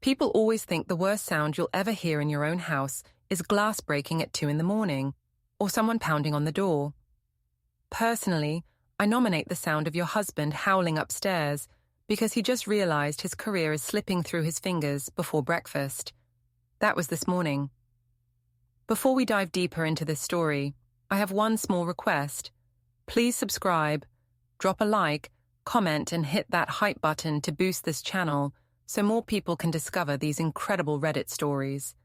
People always think the worst sound you'll ever hear in your own house is glass breaking at 2 in the morning, or someone pounding on the door. Personally, I nominate the sound of your husband howling upstairs because he just realized his career is slipping through his fingers before breakfast. That was this morning. Before we dive deeper into this story, I have one small request. Please subscribe, drop a like, comment, and hit that hype button to boost this channel so more people can discover these incredible Reddit stories.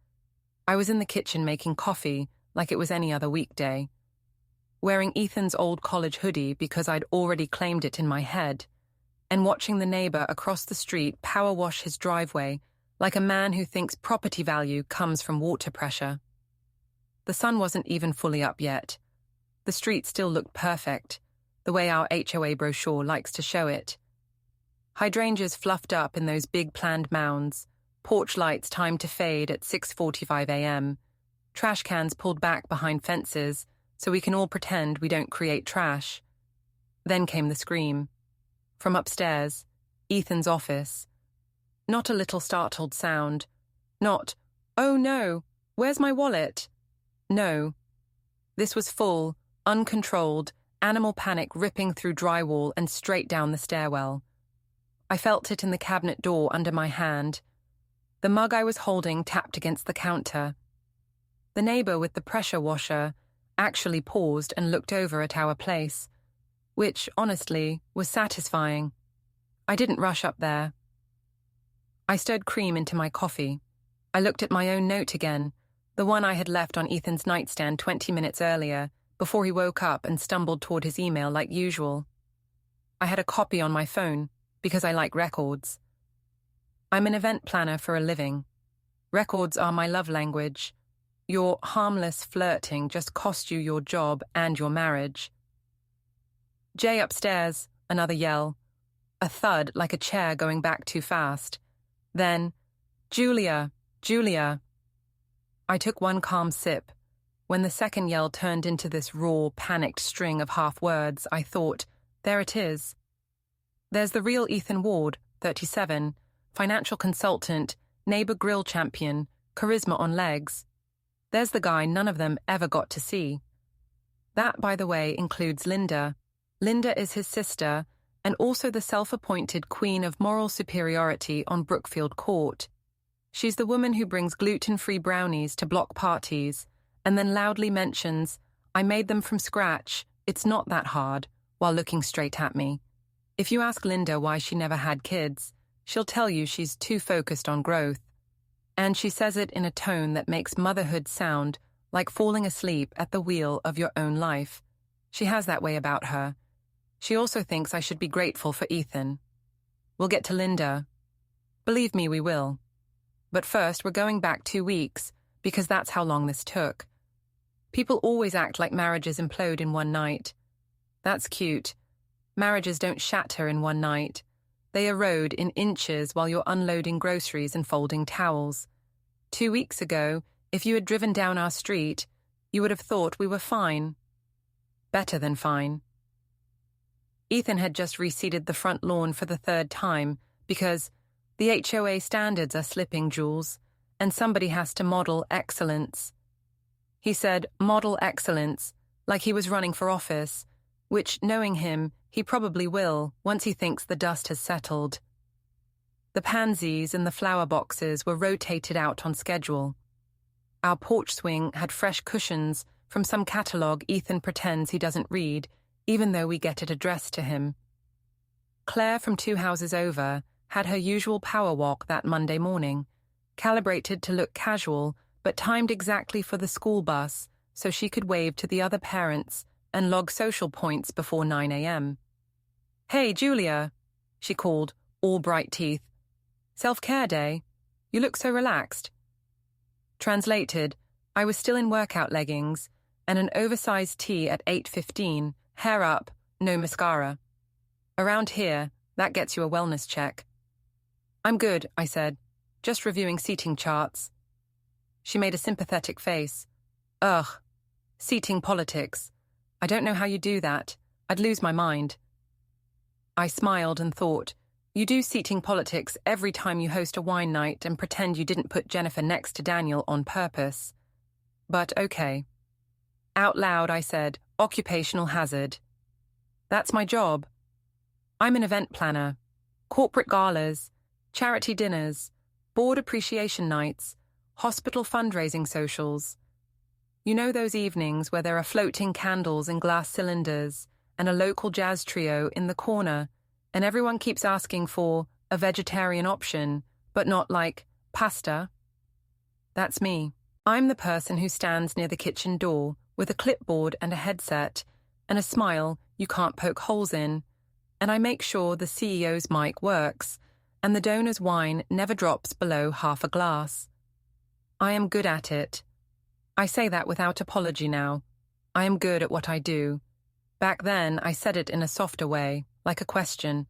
I was in the kitchen making coffee like it was any other weekday, wearing Ethan's old college hoodie because I'd already claimed it in my head, and watching the neighbor across the street power wash his driveway like a man who thinks property value comes from water pressure. The sun wasn't even fully up yet. The street still looked perfect, the way our HOA brochure likes to show it. Hydrangeas fluffed up in those big planned mounds, porch lights timed to fade at 6:45 a.m., trash cans pulled back behind fences so we can all pretend we don't create trash. Then came the scream. From upstairs, Ethan's office. Not a little startled sound. Not, "Oh no, where's my wallet?" No. This was full, uncontrolled, animal panic ripping through drywall and straight down the stairwell. I felt it in the cabinet door under my hand. The mug I was holding tapped against the counter. The neighbor with the pressure washer actually paused and looked over at our place, which, honestly, was satisfying. I didn't rush up there. I stirred cream into my coffee. I looked at my own note again, the one I had left on Ethan's nightstand 20 minutes earlier, before he woke up and stumbled toward his email like usual. I had a copy on my phone, because I like records. I'm an event planner for a living. Records are my love language. Your harmless flirting just cost you your job and your marriage. Jay upstairs, another yell. A thud like a chair going back too fast. Then, Julia, Julia. I took one calm sip. When the second yell turned into this raw, panicked string of half words, I thought, there it is. There's the real Ethan Ward, 37, financial consultant, neighbor grill champion, charisma on legs. There's the guy none of them ever got to see. That, by the way, includes Linda. Linda is his sister, and also the self-appointed queen of moral superiority on Brookfield Court. She's the woman who brings gluten-free brownies to block parties, and then loudly mentions, "I made them from scratch, it's not that hard," while looking straight at me. If you ask Linda why she never had kids, she'll tell you she's too focused on growth. And she says it in a tone that makes motherhood sound like falling asleep at the wheel of your own life. She has that way about her. She also thinks I should be grateful for Ethan. We'll get to Linda. Believe me, we will. But first, we're going back 2 weeks, because that's how long this took. People always act like marriages implode in one night. That's cute. Marriages don't shatter in one night. They erode in inches while you're unloading groceries and folding towels. 2 weeks ago, if you had driven down our street, you would have thought we were fine. Better than fine. Ethan had just reseeded the front lawn for the 3rd time because the HOA standards are slipping, Jules, and somebody has to model excellence. He said, model excellence, like he was running for office, which, knowing him, he probably will once he thinks the dust has settled. The pansies and the flower boxes were rotated out on schedule. Our porch swing had fresh cushions from some catalogue Ethan pretends he doesn't read, even though we get it addressed to him. Claire from 2 houses over had her usual power walk that Monday morning, calibrated to look casual but timed exactly for the school bus so she could wave to the other parents and log social points before 9 a.m. "Hey, Julia," she called, all bright teeth. "Self-care day? You look so relaxed." Translated, I was still in workout leggings and an oversized tee at 8:15, hair up, no mascara. Around here, that gets you a wellness check. "I'm good," I said, "just reviewing seating charts." She made a sympathetic face. "Ugh, seating politics. I don't know how you do that. I'd lose my mind." I smiled and thought, You do seating politics every time you host a wine night and pretend you didn't put Jennifer next to Daniel on purpose. But okay. Out loud, I said, occupational hazard. That's my job. I'm an event planner. Corporate galas, charity dinners, board appreciation nights, hospital fundraising socials. You know those evenings where there are floating candles in glass cylinders and a local jazz trio in the corner, and everyone keeps asking for a vegetarian option, but not like pasta? That's me. I'm the person who stands near the kitchen door with a clipboard and a headset and a smile you can't poke holes in, and I make sure the CEO's mic works and the donor's wine never drops below half a glass. I am good at it. I say that without apology now. I am good at what I do. Back then, I said it in a softer way, like a question.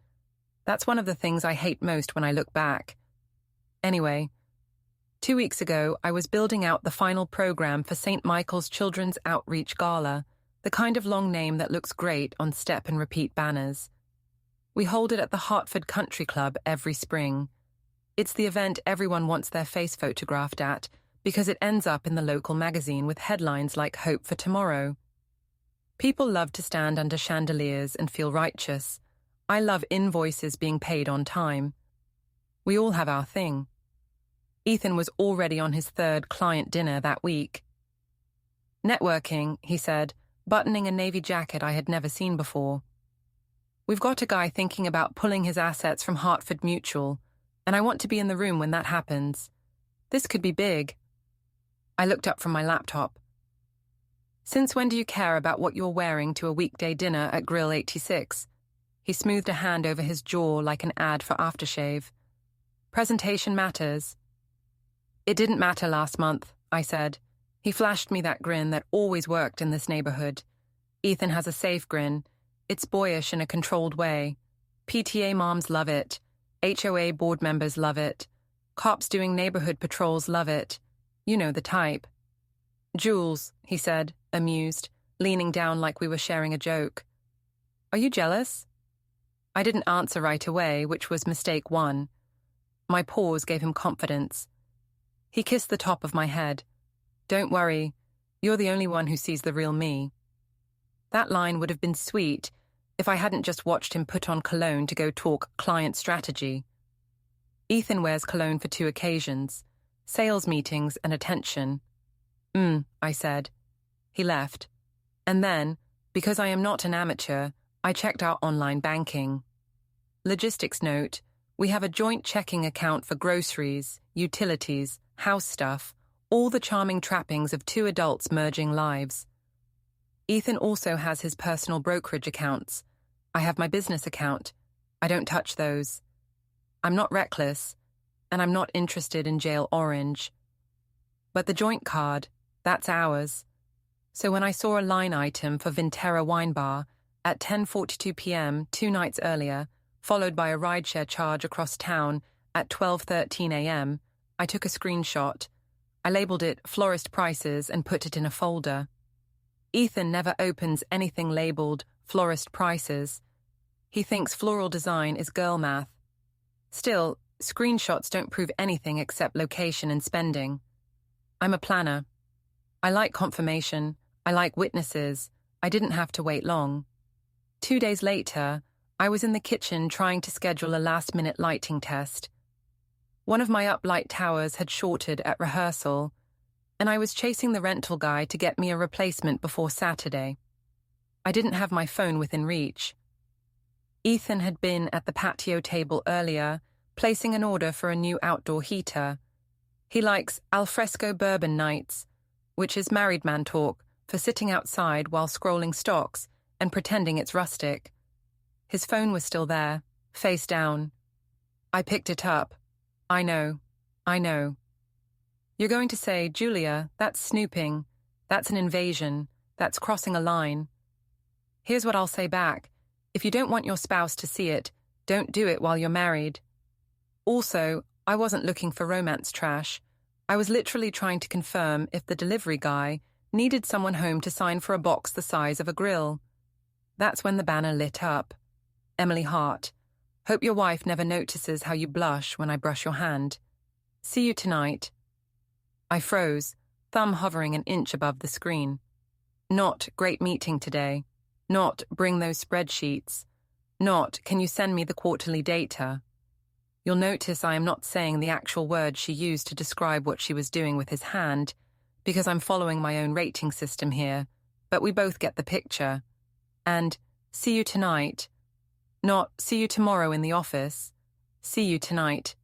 That's one of the things I hate most when I look back. Anyway, 2 weeks ago, I was building out the final program for St. Michael's Children's Outreach Gala, the kind of long name that looks great on step and repeat banners. We hold it at the Hartford Country Club every spring. It's the event everyone wants their face photographed at because it ends up in the local magazine with headlines like Hope for Tomorrow. People love to stand under chandeliers and feel righteous. I love invoices being paid on time. We all have our thing. Ethan was already on his third client dinner that week. Networking, he said, buttoning a navy jacket I had never seen before. We've got a guy thinking about pulling his assets from Hartford Mutual, and I want to be in the room when that happens. This could be big. I looked up from my laptop. Since when do you care about what you're wearing to a weekday dinner at Grill 86? He smoothed a hand over his jaw like an ad for aftershave. Presentation matters. It didn't matter last month, I said. He flashed me that grin that always worked in this neighborhood. Ethan has a safe grin. It's boyish in a controlled way. PTA moms love it. HOA board members love it. Cops doing neighborhood patrols love it. You know the type. Jules, he said, amused, leaning down like we were sharing a joke. Are you jealous? I didn't answer right away, which was mistake one. My pause gave him confidence. He kissed the top of my head. Don't worry, you're the only one who sees the real me. That line would have been sweet if I hadn't just watched him put on cologne to go talk client strategy. Ethan wears cologne for 2 occasions, sales meetings and attention. I said. He left. And then, because I am not an amateur, I checked our online banking. Logistics note, we have a joint checking account for groceries, utilities, house stuff, all the charming trappings of 2 adults merging lives. Ethan also has his personal brokerage accounts. I have my business account. I don't touch those. I'm not reckless, and I'm not interested in jail orange. But the joint card, that's ours. So when I saw a line item for Vinterra Wine Bar at 10:42 p.m. 2 nights earlier, followed by a rideshare charge across town at 12:13 a.m., I took a screenshot. I labeled it Florist Prices and put it in a folder. Ethan never opens anything labeled Florist Prices. He thinks floral design is girl math. Still, screenshots don't prove anything except location and spending. I'm a planner. I like confirmation. I like witnesses. I didn't have to wait long. 2 days later, I was in the kitchen trying to schedule a last-minute lighting test. One of my uplight towers had shorted at rehearsal, and I was chasing the rental guy to get me a replacement before Saturday. I didn't have my phone within reach. Ethan had been at the patio table earlier, placing an order for a new outdoor heater. He likes alfresco bourbon nights, which is married man talk for sitting outside while scrolling stocks and pretending it's rustic. His phone was still there, face down. I picked it up. I know. You're going to say, Julia, that's snooping. That's an invasion. That's crossing a line. Here's what I'll say back. If you don't want your spouse to see it, don't do it while you're married. Also, I wasn't looking for romance trash. I was literally trying to confirm if the delivery guy needed someone home to sign for a box the size of a grill. That's when the banner lit up. Emily Hart. Hope your wife never notices how you blush when I brush your hand. See you tonight. I froze, thumb hovering an inch above the screen. Not great meeting today. Not bring those spreadsheets. Not can you send me the quarterly data. You'll notice I am not saying the actual words she used to describe what she was doing with his hand, because I'm following my own rating system here, but we both get the picture. And see you tonight. Not see you tomorrow in the office. See you tonight.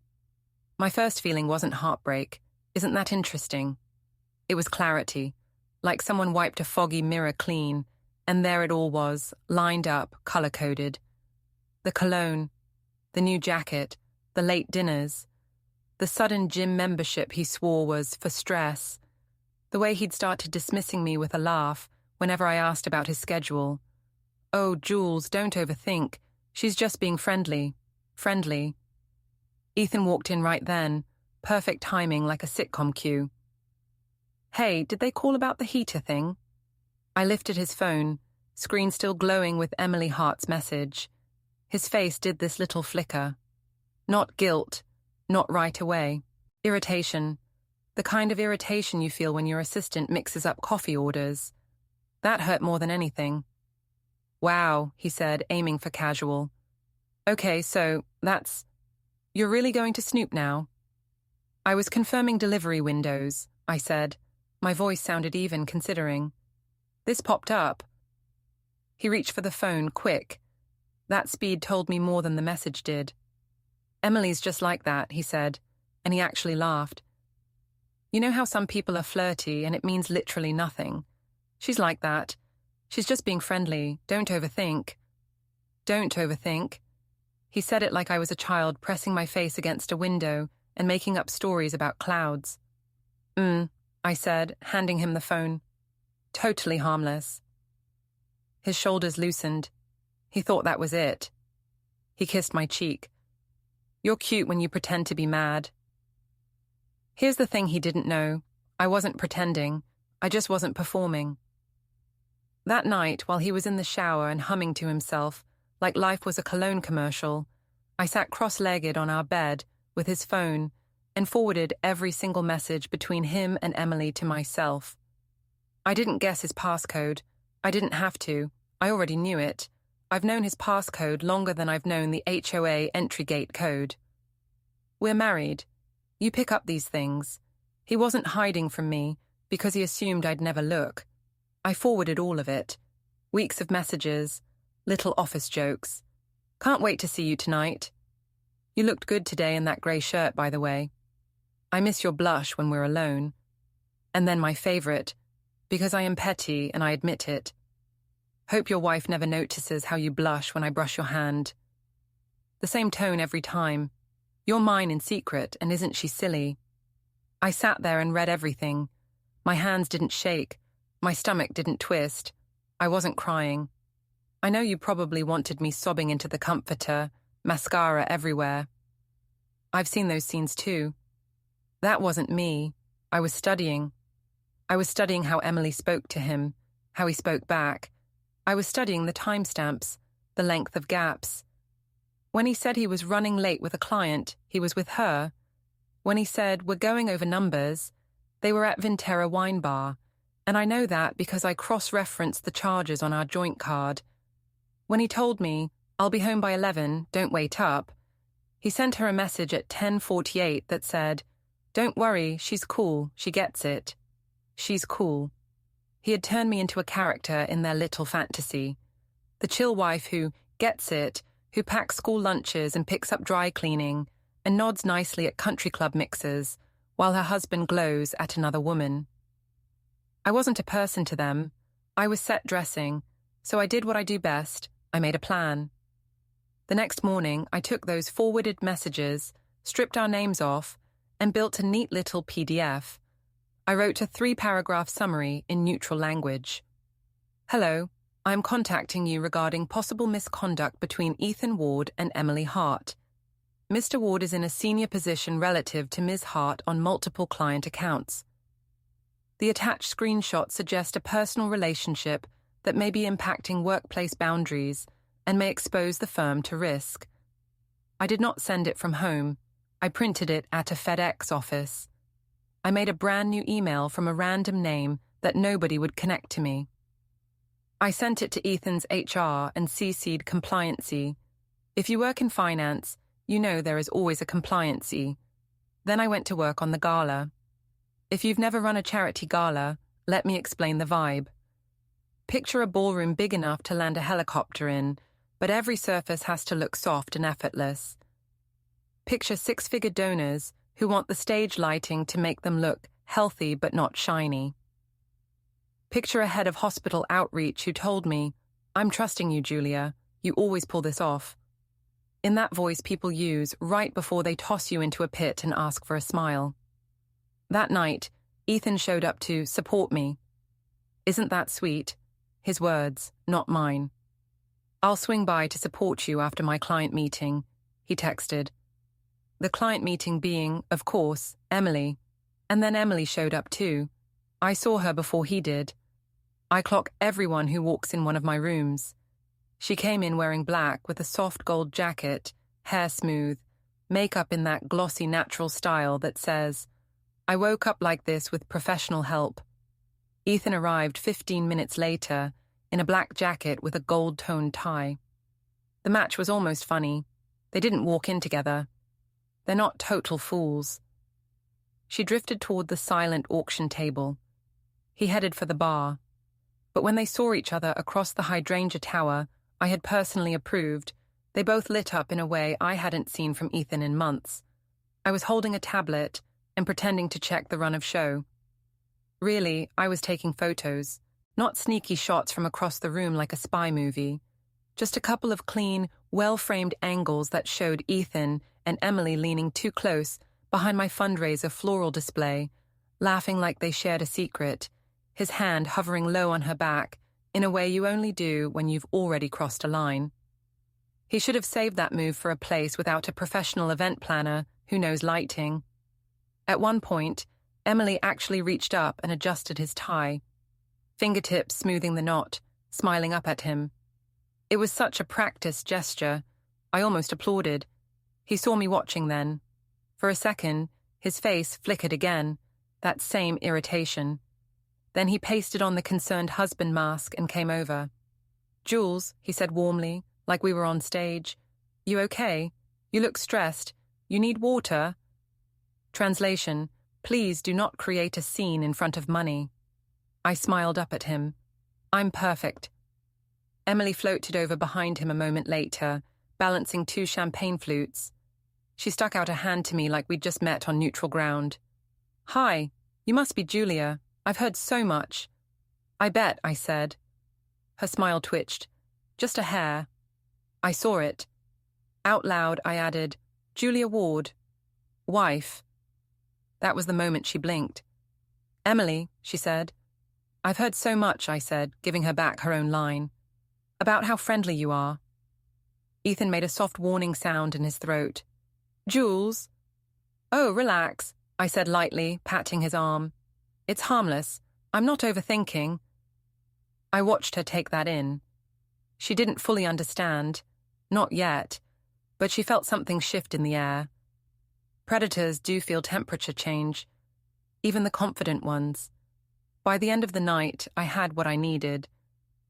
My first feeling wasn't heartbreak. Isn't that interesting? It was clarity, like someone wiped a foggy mirror clean, and there it all was, lined up, color-coded. The cologne, the new jacket, the late dinners, the sudden gym membership he swore was for stress, the way he'd started dismissing me with a laugh whenever I asked about his schedule. Oh, Jules, don't overthink. She's just being friendly. Friendly. Ethan walked in right then, perfect timing like a sitcom cue. Hey, did they call about the heater thing? I lifted his phone, screen still glowing with Emily Hart's message. His face did this little flicker. Not guilt, not right away. Irritation. The kind of irritation you feel when your assistant mixes up coffee orders. That hurt more than anything. Wow, he said, aiming for casual. Okay, so you're really going to snoop now? I was confirming delivery windows, I said. My voice sounded even, considering. This popped up. He reached for the phone, quick. That speed told me more than the message did. Emily's just like that, he said, and he actually laughed. You know how some people are flirty and it means literally nothing? She's like that. She's just being friendly. Don't overthink. Don't overthink. He said it like I was a child pressing my face against a window and making up stories about clouds. I said, handing him the phone. Totally harmless. His shoulders loosened. He thought that was it. He kissed my cheek. You're cute when you pretend to be mad. Here's the thing he didn't know. I wasn't pretending. I just wasn't performing. That night, while he was in the shower and humming to himself, like life was a cologne commercial, I sat cross-legged on our bed with his phone and forwarded every single message between him and Emily to myself. I didn't guess his passcode. I didn't have to. I already knew it. I've known his passcode longer than I've known the HOA entry gate code. We're married. You pick up these things. He wasn't hiding from me because he assumed I'd never look. I forwarded all of it. Weeks of messages, little office jokes. Can't wait to see you tonight. You looked good today in that grey shirt, by the way. I miss your blush when we're alone. And then my favourite, because I am petty and I admit it. Hope your wife never notices how you blush when I brush your hand. The same tone every time. You're mine in secret, and isn't she silly? I sat there and read everything. My hands didn't shake. My stomach didn't twist. I wasn't crying. I know you probably wanted me sobbing into the comforter, mascara everywhere. I've seen those scenes too. That wasn't me. I was studying. I was studying how Emily spoke to him, how he spoke back. I was studying the timestamps, the length of gaps. When he said he was running late with a client, he was with her. When he said, we're going over numbers, they were at Vinterra Wine Bar. And I know that because I cross-referenced the charges on our joint card. When he told me, I'll be home by 11, don't wait up, he sent her a message at 10:48 that said, don't worry, she's cool, she gets it. She's cool. He had turned me into a character in their little fantasy. The chill wife who gets it, who packs school lunches and picks up dry cleaning and nods nicely at country club mixers while her husband glows at another woman. I wasn't a person to them. I was set dressing, so I did what I do best. I made a plan. The next morning, I took those forwarded messages, stripped our names off, and built a neat little PDF. I wrote a 3-paragraph summary in neutral language. Hello, I am contacting you regarding possible misconduct between Ethan Ward and Emily Hart. Mr. Ward is in a senior position relative to Ms. Hart on multiple client accounts. The attached screenshots suggest a personal relationship that may be impacting workplace boundaries and may expose the firm to risk. I did not send it from home. I printed it at a FedEx office. I made a brand new email from a random name that nobody would connect to me. I sent it to Ethan's HR and CC'd compliancy. If you work in finance, you know there is always a compliancy. Then I went to work on the gala. If you've never run a charity gala, let me explain the vibe. Picture a ballroom big enough to land a helicopter in, but every surface has to look soft and effortless. Picture six-figure donors who want the stage lighting to make them look healthy but not shiny. Picture a head of hospital outreach who told me, "I'm trusting you, Julia. You always pull this off." In that voice people use right before they toss you into a pit and ask for a smile. That night, Ethan showed up to support me. "Isn't that sweet?" His words, not mine. "I'll swing by to support you after my client meeting," he texted. The client meeting being, of course, Emily. And then Emily showed up too. I saw her before he did. I clock everyone who walks in one of my rooms. She came in wearing black with a soft gold jacket, hair smooth, makeup in that glossy natural style that says, "I woke up like this with professional help." Ethan arrived 15 minutes later in a black jacket with a gold-toned tie. The match was almost funny. They didn't walk in together. They're not total fools. She drifted toward the silent auction table. He headed for the bar. But when they saw each other across the hydrangea tower I had personally approved, they both lit up in a way I hadn't seen from Ethan in months. I was holding a tablet and pretending to check the run of show. Really, I was taking photos, not sneaky shots from across the room like a spy movie. Just a couple of clean, well-framed angles that showed Ethan and Emily leaning too close behind my fundraiser floral display, laughing like they shared a secret, his hand hovering low on her back in a way you only do when you've already crossed a line. He should have saved that move for a place without a professional event planner who knows lighting. At one point, Emily actually reached up and adjusted his tie, fingertips smoothing the knot, smiling up at him. It was such a practiced gesture. I almost applauded. He saw me watching then. For a second, his face flickered again, that same irritation. Then he pasted on the concerned husband mask and came over. "Jules," he said warmly, like we were on stage. "You okay? You look stressed. You need water?" Translation: "Please do not create a scene in front of money." I smiled up at him. "I'm perfect." Emily floated over behind him a moment later, balancing 2 champagne flutes. She stuck out a hand to me like we'd just met on neutral ground. "Hi, you must be Julia. I've heard so much." "I bet," I said. Her smile twitched. "Just a hair." I saw it. Out loud, I added, "Julia Ward. Wife." That was the moment she blinked. "Emily," she said. "I've heard so much," I said, giving her back her own line. "About how friendly you are." Ethan made a soft warning sound in his throat. "Jules?" "Oh, relax," I said lightly, patting his arm. "It's harmless. I'm not overthinking." I watched her take that in. She didn't fully understand. Not yet. But she felt something shift in the air. Predators do feel temperature change. Even the confident ones. By the end of the night, I had what I needed.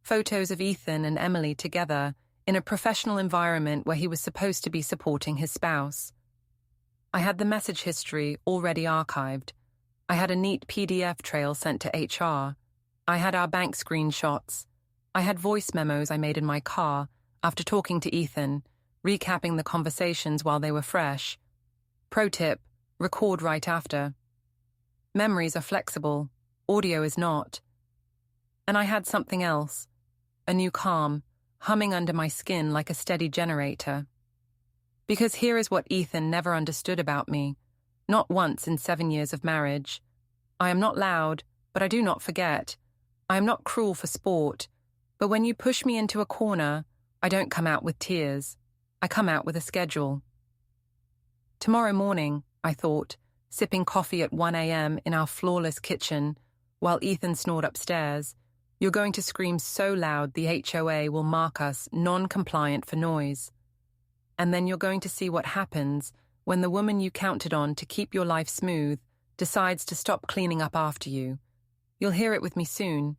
Photos of Ethan and Emily together in a professional environment where he was supposed to be supporting his spouse. I had the message history already archived. I had a neat PDF trail sent to HR. I had our bank screenshots. I had voice memos I made in my car after talking to Ethan, recapping the conversations while they were fresh. Pro tip, record right after. Memories are flexible. Audio is not. And I had something else. A new calm, humming under my skin like a steady generator. Because here is what Ethan never understood about me, not once in 7 years of marriage. I am not loud, but I do not forget. I am not cruel for sport, but when you push me into a corner, I don't come out with tears. I come out with a schedule. Tomorrow morning, I thought, sipping coffee at 1 a.m. in our flawless kitchen, while Ethan snored upstairs, you're going to scream so loud the HOA will mark us non-compliant for noise. And then you're going to see what happens when the woman you counted on to keep your life smooth decides to stop cleaning up after you. You'll hear it with me soon.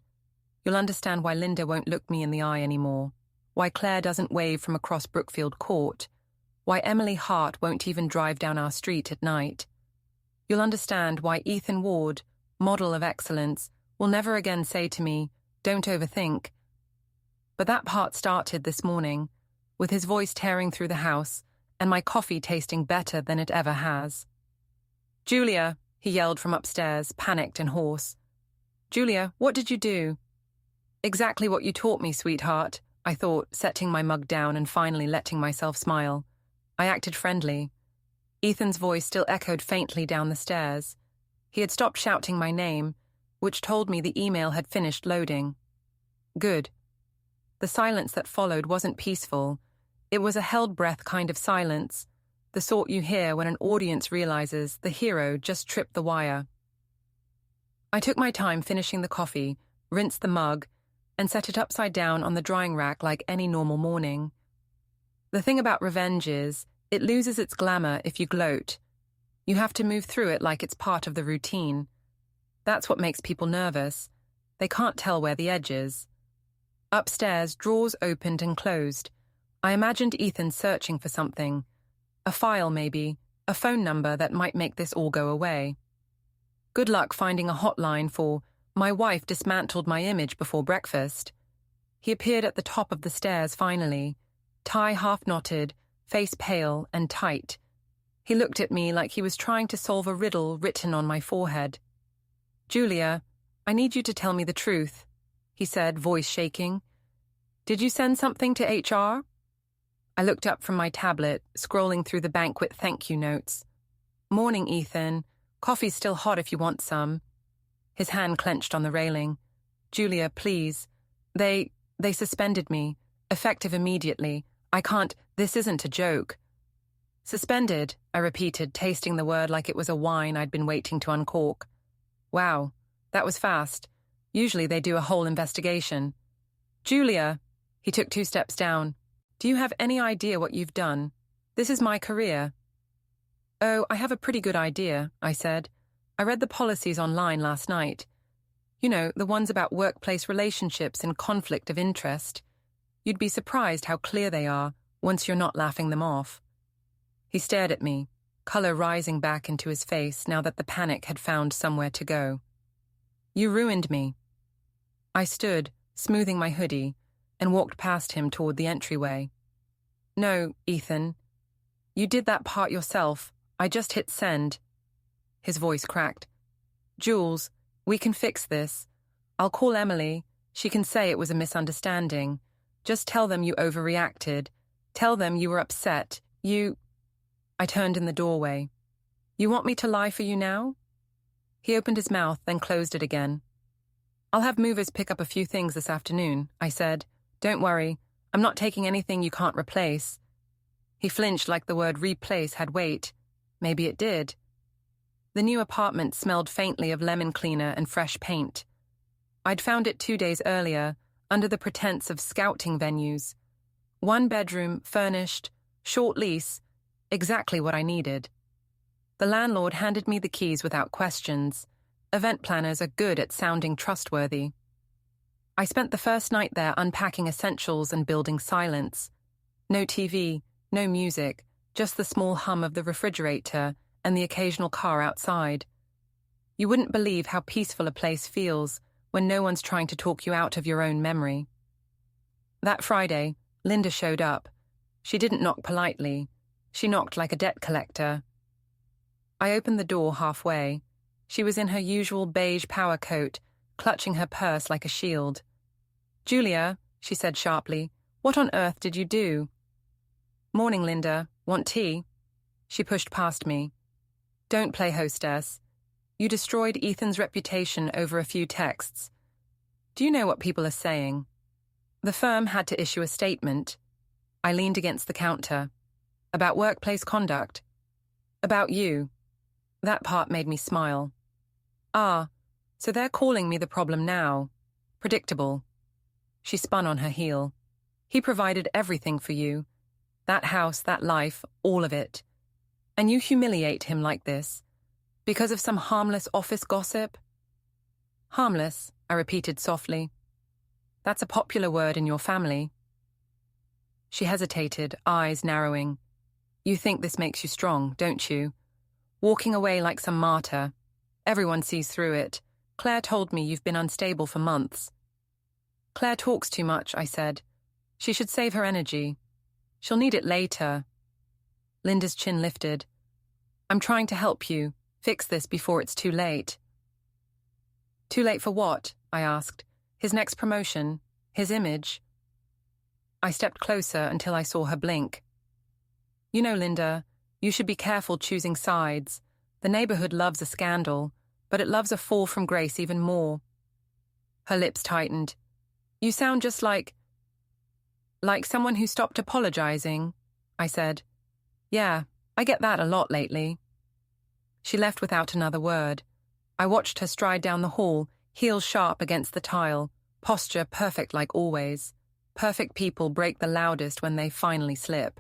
You'll understand why Linda won't look me in the eye anymore, why Claire doesn't wave from across Brookfield Court, why Emily Hart won't even drive down our street at night. You'll understand why Ethan Ward, model of excellence, will never again say to me, "Don't overthink." But that part started this morning, with his voice tearing through the house and my coffee tasting better than it ever has. "Julia," he yelled from upstairs, panicked and hoarse. "Julia, what did you do?" "Exactly what you taught me, sweetheart," I thought, setting my mug down and finally letting myself smile. I acted friendly. Ethan's voice still echoed faintly down the stairs. He had stopped shouting my name, which told me the email had finished loading. Good. The silence that followed wasn't peaceful. It was a held-breath kind of silence, the sort you hear when an audience realizes the hero just tripped the wire. I took my time finishing the coffee, rinsed the mug, and set it upside down on the drying rack like any normal morning. The thing about revenge is, it loses its glamour if you gloat. You have to move through it like it's part of the routine. That's what makes people nervous. They can't tell where the edge is. Upstairs, drawers opened and closed. I imagined Ethan searching for something. A file, maybe. A phone number that might make this all go away. Good luck finding a hotline for "My wife dismantled my image before breakfast." He appeared at the top of the stairs finally, tie half-knotted, face pale and tight. He looked at me like he was trying to solve a riddle written on my forehead. "Julia, I need you to tell me the truth," he said, voice shaking. "Did you send something to HR?" I looked up from my tablet, scrolling through the banquet thank you notes. "Morning, Ethan. Coffee's still hot if you want some." His hand clenched on the railing. "Julia, please. They suspended me, effective immediately. I can't, this isn't a joke." "Suspended," I repeated, tasting the word like it was a wine I'd been waiting to uncork. "Wow, that was fast. Usually they do a whole investigation." "Julia," he took 2 steps down. "Do you have any idea what you've done? This is my career." "Oh, I have a pretty good idea," I said. "I read the policies online last night. You know, the ones about workplace relationships and conflict of interest. You'd be surprised how clear they are once you're not laughing them off." He stared at me, color rising back into his face now that the panic had found somewhere to go. "You ruined me." I stood, smoothing my hoodie, and walked past him toward the entryway. "No, Ethan. You did that part yourself. I just hit send." His voice cracked. "Jules, we can fix this. I'll call Emily. She can say it was a misunderstanding. Just tell them you overreacted. Tell them you were upset. I turned in the doorway. "You want me to lie for you now?" He opened his mouth, then closed it again. "I'll have movers pick up a few things this afternoon," I said. "Don't worry. I'm not taking anything you can't replace." He flinched like the word replace had weight. Maybe it did. The new apartment smelled faintly of lemon cleaner and fresh paint. I'd found it 2 days earlier, under the pretense of scouting venues. 1 bedroom, furnished, short lease, exactly what I needed. The landlord handed me the keys without questions. Event planners are good at sounding trustworthy. I spent the first night there unpacking essentials and building silence. No TV, no music, just the small hum of the refrigerator and the occasional car outside. You wouldn't believe how peaceful a place feels when no one's trying to talk you out of your own memory. That Friday, Linda showed up. She didn't knock politely. She knocked like a debt collector. I opened the door halfway. She was in her usual beige power coat, clutching her purse like a shield. "Julia," she said sharply, "what on earth did you do?" "Morning, Linda. Want tea?" She pushed past me. "Don't play hostess. You destroyed Ethan's reputation over a few texts. Do you know what people are saying? The firm had to issue a statement." I leaned against the counter. "About workplace conduct. About you." That part made me smile. "Ah, so they're calling me the problem now. Predictable." She spun on her heel. "He provided everything for you. That house, that life, all of it. And you humiliate him like this, because of some harmless office gossip? Harmless, I repeated softly. That's a popular word in your family. She hesitated, eyes narrowing. You think this makes you strong, don't you? Walking away like some martyr. Everyone sees through it. Claire told me you've been unstable for months. Claire talks too much, I said. She should save her energy. She'll need it later. Linda's chin lifted. I'm trying to help you. Fix this before it's too late. Too late for what? I asked. His next promotion? His image? I stepped closer until I saw her blink. You know, Linda, you should be careful choosing sides. The neighborhood loves a scandal, but it loves a fall from grace even more. Her lips tightened. You sound just like someone who stopped apologizing, I said. Yeah, I get that a lot lately. She left without another word. I watched her stride down the hall, heels sharp against the tile, posture perfect like always. Perfect people break the loudest when they finally slip.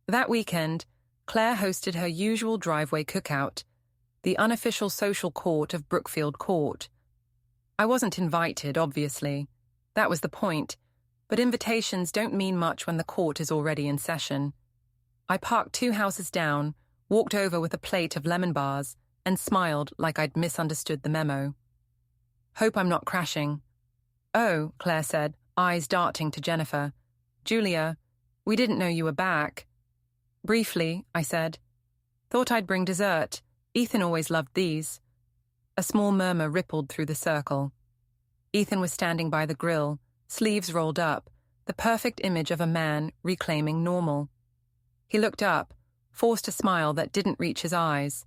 That weekend, Claire hosted her usual driveway cookout, the unofficial social court of Brookfield Court. I wasn't invited, obviously. That was the point, but invitations don't mean much when the court is already in session. I parked 2 houses down, walked over with a plate of lemon bars, and smiled like I'd misunderstood the memo. Hope I'm not crashing. Oh, Claire said, eyes darting to Jennifer. Julia, we didn't know you were back. Briefly, I said. Thought I'd bring dessert. Ethan always loved these. A small murmur rippled through the circle. Ethan was standing by the grill, sleeves rolled up, the perfect image of a man reclaiming normal. He looked up, forced a smile that didn't reach his eyes.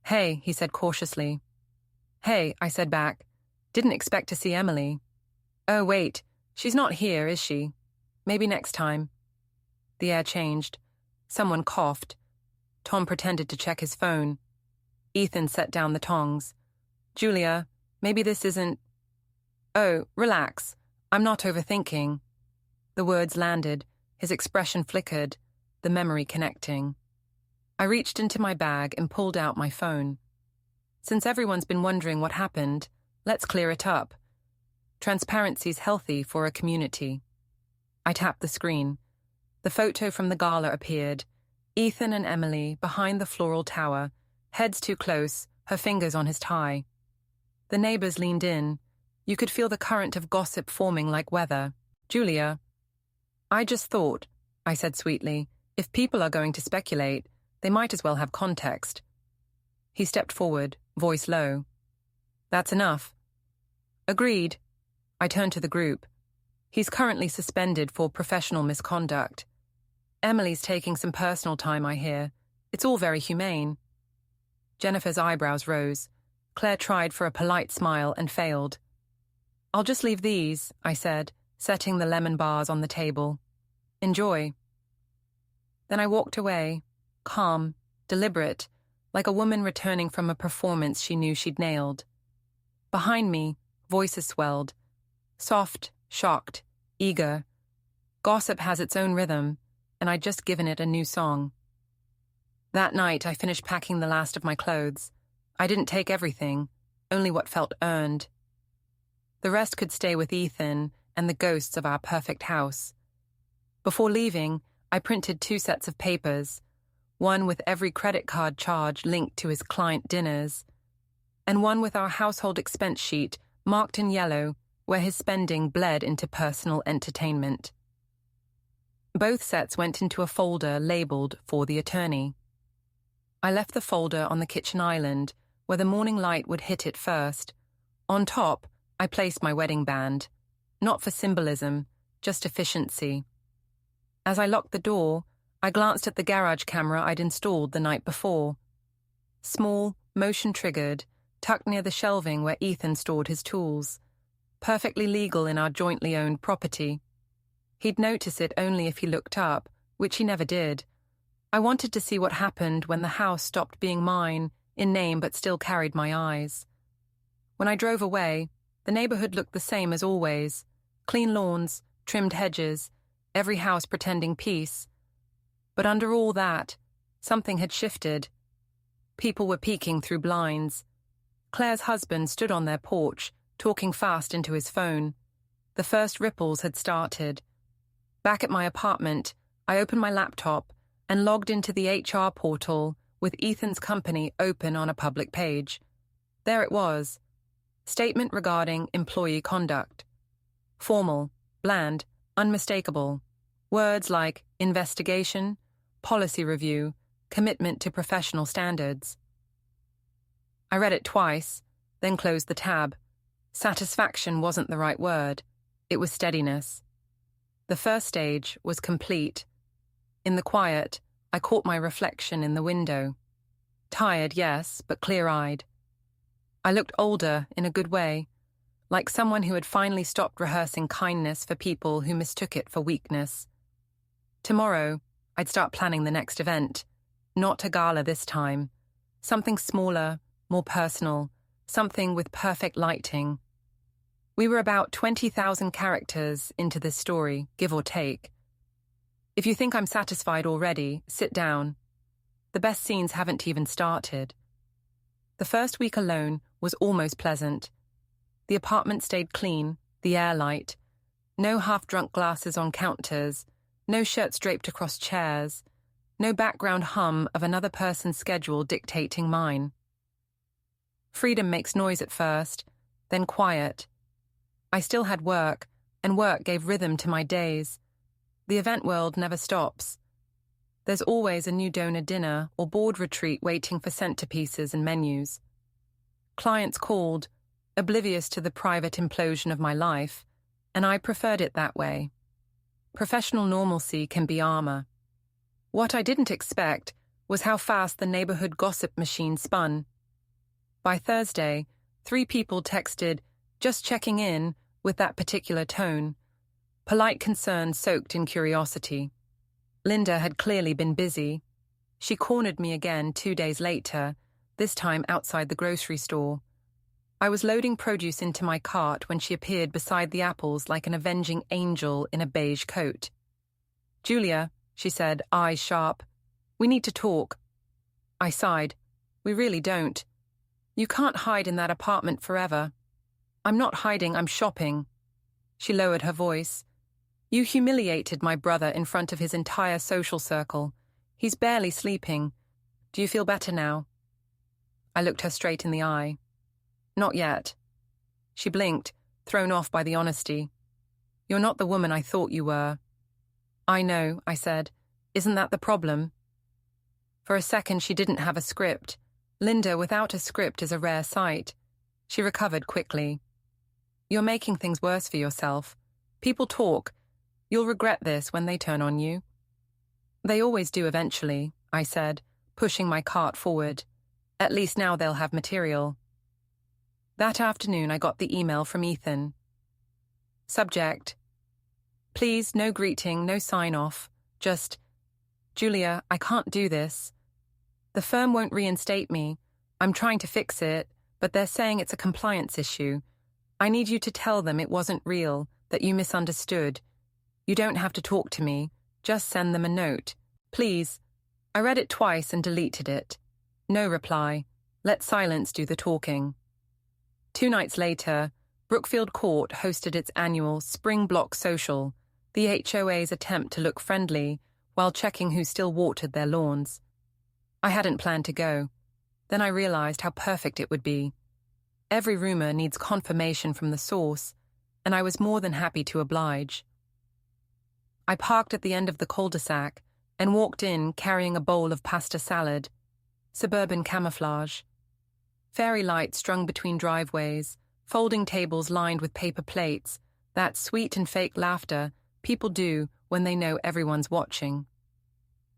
Hey, he said cautiously. Hey, I said back. Didn't expect to see Emily. Oh, wait, she's not here, is she? Maybe next time. The air changed. Someone coughed. Tom pretended to check his phone. Ethan set down the tongs. Julia, maybe this isn't... Oh, relax. I'm not overthinking. The words landed. His expression flickered, the memory connecting. I reached into my bag and pulled out my phone. Since everyone's been wondering what happened, let's clear it up. Transparency's healthy for a community. I tapped the screen. The photo from the gala appeared. Ethan and Emily behind the floral tower, heads too close, her fingers on his tie. The neighbors leaned in. You could feel the current of gossip forming like weather. Julia. I just thought, I said sweetly, if people are going to speculate, they might as well have context. He stepped forward, voice low. That's enough. Agreed. I turned to the group. He's currently suspended for professional misconduct. Emily's taking some personal time, I hear. It's all very humane. Jennifer's eyebrows rose. Claire tried for a polite smile and failed. I'll just leave these, I said, setting the lemon bars on the table. Enjoy. Then I walked away, calm, deliberate, like a woman returning from a performance she knew she'd nailed. Behind me, voices swelled. Soft, shocked, eager. Gossip has its own rhythm, and I'd just given it a new song. That night, I finished packing the last of my clothes. I didn't take everything, only what felt earned. The rest could stay with Ethan and the ghosts of our perfect house. Before leaving, I printed 2 sets of papers, one with every credit card charge linked to his client dinners, and one with our household expense sheet marked in yellow where his spending bled into personal entertainment. Both sets went into a folder labeled for the attorney. I left the folder on the kitchen island where the morning light would hit it first. On top, I placed my wedding band, not for symbolism, just efficiency. As I locked the door, I glanced at the garage camera I'd installed the night before. Small, motion-triggered, tucked near the shelving where Ethan stored his tools. Perfectly legal in our jointly owned property. He'd notice it only if he looked up, which he never did. I wanted to see what happened when the house stopped being mine, in name but still carried my eyes. When I drove away, the neighborhood looked the same as always. Clean lawns, trimmed hedges, every house pretending peace. But under all that, something had shifted. People were peeking through blinds. Claire's husband stood on their porch, talking fast into his phone. The first ripples had started. Back at my apartment, I opened my laptop and logged into the HR portal with Ethan's company open on a public page. There it was. Statement regarding employee conduct. Formal, bland, unmistakable. Words like investigation, policy review, commitment to professional standards. I read it twice, then closed the tab. Satisfaction wasn't the right word. It was steadiness. The first stage was complete. In the quiet, I caught my reflection in the window. Tired, yes, but clear-eyed. I looked older in a good way, like someone who had finally stopped rehearsing kindness for people who mistook it for weakness. Tomorrow, I'd start planning the next event. Not a gala this time. Something smaller, more personal, something with perfect lighting. We were about 20,000 characters into this story, give or take. If you think I'm satisfied already, sit down. The best scenes haven't even started. The first week alone was almost pleasant. The apartment stayed clean, the air light. No half-drunk glasses on counters, no shirts draped across chairs, no background hum of another person's schedule dictating mine. Freedom makes noise at first, then quiet. I still had work, and work gave rhythm to my days. The event world never stops. There's always a new donor dinner or board retreat waiting for centerpieces and menus. Clients called, oblivious to the private implosion of my life, and I preferred it that way. Professional normalcy can be armor. What I didn't expect was how fast the neighborhood gossip machine spun. By Thursday, 3 people texted, just checking in, with that particular tone. Polite concern soaked in curiosity. Linda had clearly been busy. She cornered me again 2 days later, this time outside the grocery store. I was loading produce into my cart when she appeared beside the apples like an avenging angel in a beige coat. "Julia," she said, eyes sharp, "we need to talk." I sighed. "We really don't. You can't hide in that apartment forever." "I'm not hiding, I'm shopping." She lowered her voice. "You humiliated my brother in front of his entire social circle. He's barely sleeping. Do you feel better now?" I looked her straight in the eye. "Not yet." She blinked, thrown off by the honesty. "You're not the woman I thought you were." "I know," I said. "Isn't that the problem?" For a second she didn't have a script. Linda without a script is a rare sight. She recovered quickly. "You're making things worse for yourself. People talk. You'll regret this when they turn on you." "They always do eventually," I said, pushing my cart forward. "At least now they'll have material." That afternoon I got the email from Ethan. Subject: "Please, no greeting, no sign-off. Just, Julia, I can't do this. The firm won't reinstate me. I'm trying to fix it, but they're saying it's a compliance issue. I need you to tell them it wasn't real, that you misunderstood. You don't have to talk to me. Just send them a note. Please." I read it twice and deleted it. No reply. Let silence do the talking. 2 nights later, Brookfield Court hosted its annual Spring Block Social, the HOA's attempt to look friendly while checking who still watered their lawns. I hadn't planned to go. Then I realized how perfect it would be. Every rumor needs confirmation from the source, and I was more than happy to oblige. I parked at the end of the cul-de-sac and walked in carrying a bowl of pasta salad. Suburban camouflage. Fairy lights strung between driveways, folding tables lined with paper plates, that sweet and fake laughter people do when they know everyone's watching.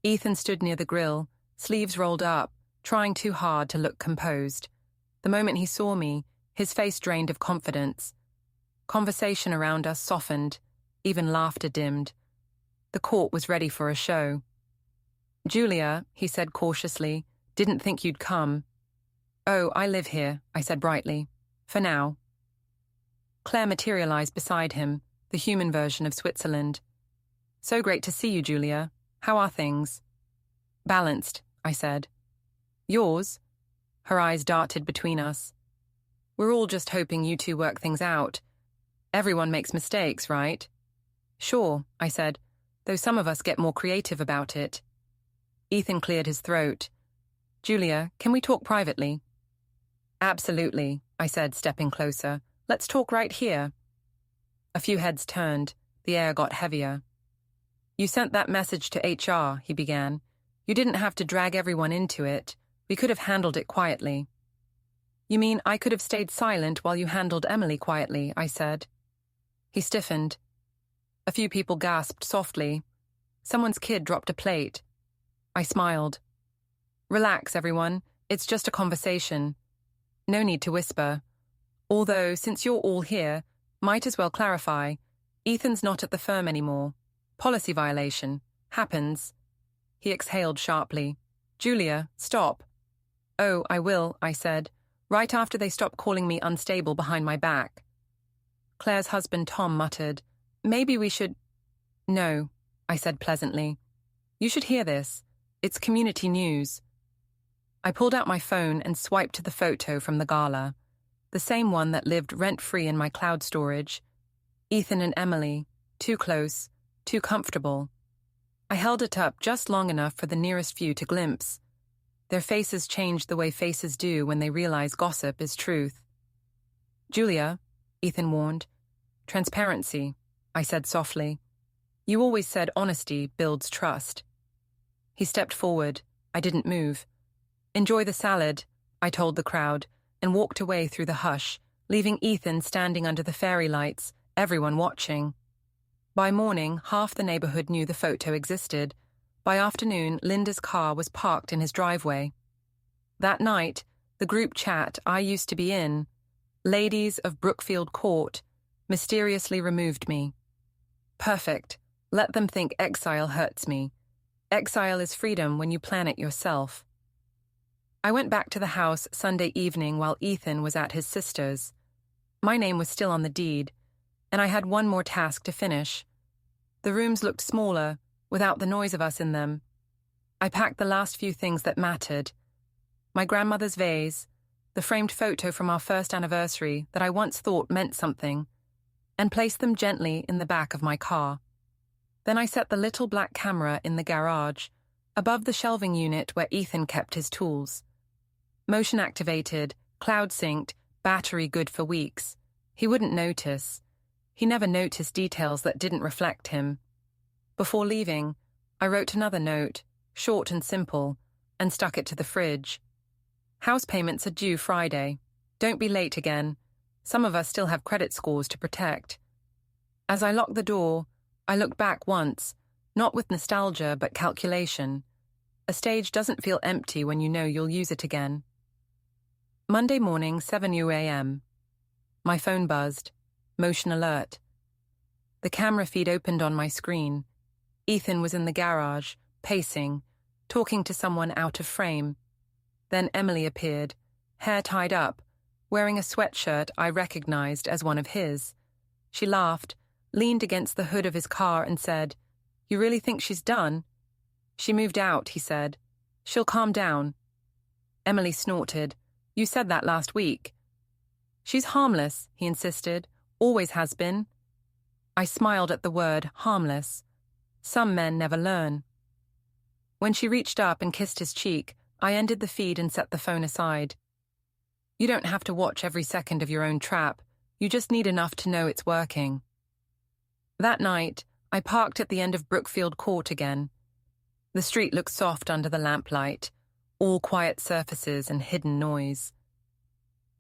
Ethan stood near the grill, sleeves rolled up, trying too hard to look composed. The moment he saw me, his face drained of confidence. Conversation around us softened, even laughter dimmed. The court was ready for a show. "Julia," he said cautiously, "didn't think you'd come." "Oh, I live here," I said brightly. "For now." Claire materialized beside him, the human version of Switzerland. So great to see you, Julia. How are things? Balanced, I said. Yours? Her eyes darted between us. We're all just hoping you two work things out. Everyone makes mistakes, right? Sure, I said, though some of us get more creative about it. Ethan cleared his throat. Julia, can we talk privately? Absolutely, I said, stepping closer. Let's talk right here. A few heads turned. The air got heavier. You sent that message to HR, he began. You didn't have to drag everyone into it. We could have handled it quietly. You mean I could have stayed silent while you handled Emily quietly, I said. He stiffened. A few people gasped softly. Someone's kid dropped a plate. I smiled. Relax, everyone. It's just a conversation. No need to whisper. Although, since you're all here, might as well clarify. Ethan's not at the firm anymore. Policy violation. Happens. He exhaled sharply. Julia, stop. Oh, I will, I said, right after they stop calling me unstable behind my back. Claire's husband Tom muttered, Maybe we should... No, I said pleasantly. You should hear this. It's community news. I pulled out my phone and swiped to the photo from the gala, the same one that lived rent-free in my cloud storage. Ethan and Emily, too close, too comfortable. I held it up just long enough for the nearest few to glimpse. Their faces changed the way faces do when they realize gossip is truth. Julia, Ethan warned. Transparency, I said softly. You always said honesty builds trust. He stepped forward. I didn't move. Enjoy the salad, I told the crowd, and walked away through the hush, leaving Ethan standing under the fairy lights, everyone watching. By morning, half the neighborhood knew the photo existed. By afternoon, Linda's car was parked in his driveway. That night, the group chat I used to be in, Ladies of Brookfield Court, mysteriously removed me. Perfect. Let them think exile hurts me. Exile is freedom when you plan it yourself. I went back to the house Sunday evening while Ethan was at his sister's. My name was still on the deed, and I had one more task to finish. The rooms looked smaller, without the noise of us in them. I packed the last few things that mattered. My grandmother's vase, the framed photo from our first anniversary that I once thought meant something, and placed them gently in the back of my car. Then I set the little black camera in the garage, above the shelving unit where Ethan kept his tools. Motion activated, cloud synced, battery good for weeks. He wouldn't notice. He never noticed details that didn't reflect him. Before leaving, I wrote another note, short and simple, and stuck it to the fridge. House payments are due Friday. Don't be late again. Some of us still have credit scores to protect. As I locked the door, I looked back once, not with nostalgia but calculation. A stage doesn't feel empty when you know you'll use it again. Monday morning, 7 a.m. My phone buzzed. Motion alert. The camera feed opened on my screen. Ethan was in the garage, pacing, talking to someone out of frame. Then Emily appeared, hair tied up, wearing a sweatshirt I recognized as one of his. She laughed, leaned against the hood of his car and said, You really think she's done? She moved out, he said. She'll calm down. Emily snorted. You said that last week. She's harmless, he insisted. Always has been. I smiled at the word harmless. Some men never learn. When she reached up and kissed his cheek, I ended the feed and set the phone aside. You don't have to watch every second of your own trap. You just need enough to know it's working. That night, I parked at the end of Brookfield Court again. The street looked soft under the lamplight, all quiet surfaces and hidden noise.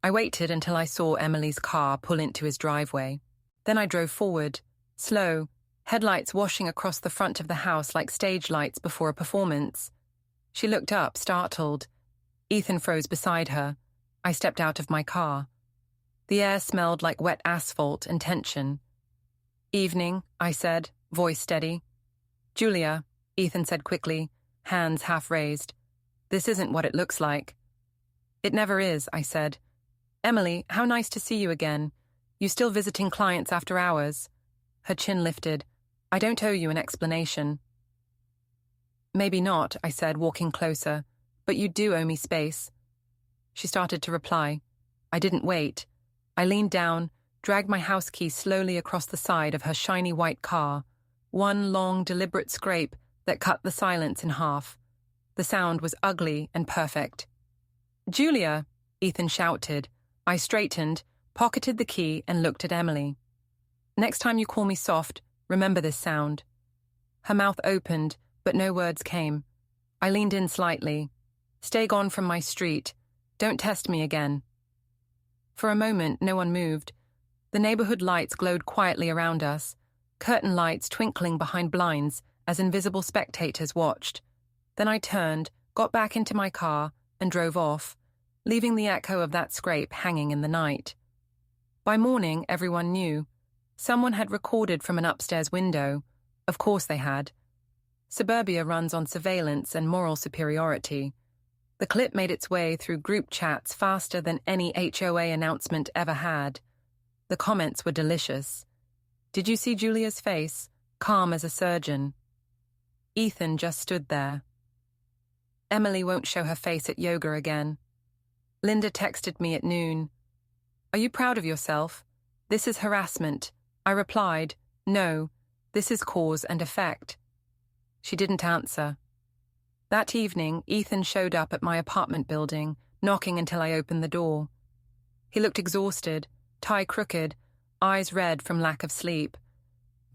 I waited until I saw Emily's car pull into his driveway. Then I drove forward, slow, headlights washing across the front of the house like stage lights before a performance. She looked up, startled. Ethan froze beside her. I stepped out of my car. The air smelled like wet asphalt and tension. Evening, I said, voice steady. Julia, Ethan said quickly, hands half raised. This isn't what it looks like. It never is, I said. Emily, how nice to see you again. You still visiting clients after hours? Her chin lifted. I don't owe you an explanation. Maybe not, I said, walking closer, but you do owe me space. She started to reply. I didn't wait. I leaned down, dragged my house key slowly across the side of her shiny white car, one long, deliberate scrape that cut the silence in half. The sound was ugly and perfect. Julia, Ethan shouted. I straightened, pocketed the key, and looked at Emily. Next time you call me soft, remember this sound. Her mouth opened, but no words came. I leaned in slightly. Stay gone from my street. Don't test me again. For a moment, no one moved. The neighborhood lights glowed quietly around us, curtain lights twinkling behind blinds as invisible spectators watched. Then I turned, got back into my car, and drove off, leaving the echo of that scrape hanging in the night. By morning, everyone knew. Someone had recorded from an upstairs window. Of course they had. Suburbia runs on surveillance and moral superiority. The clip made its way through group chats faster than any HOA announcement ever had. The comments were delicious. Did you see Julia's face, calm as a surgeon? Ethan just stood there. Emily won't show her face at yoga again. Linda texted me at noon. Are you proud of yourself? This is harassment. I replied, no, this is cause and effect. She didn't answer. That evening, Ethan showed up at my apartment building, knocking until I opened the door. He looked exhausted, tie crooked, eyes red from lack of sleep.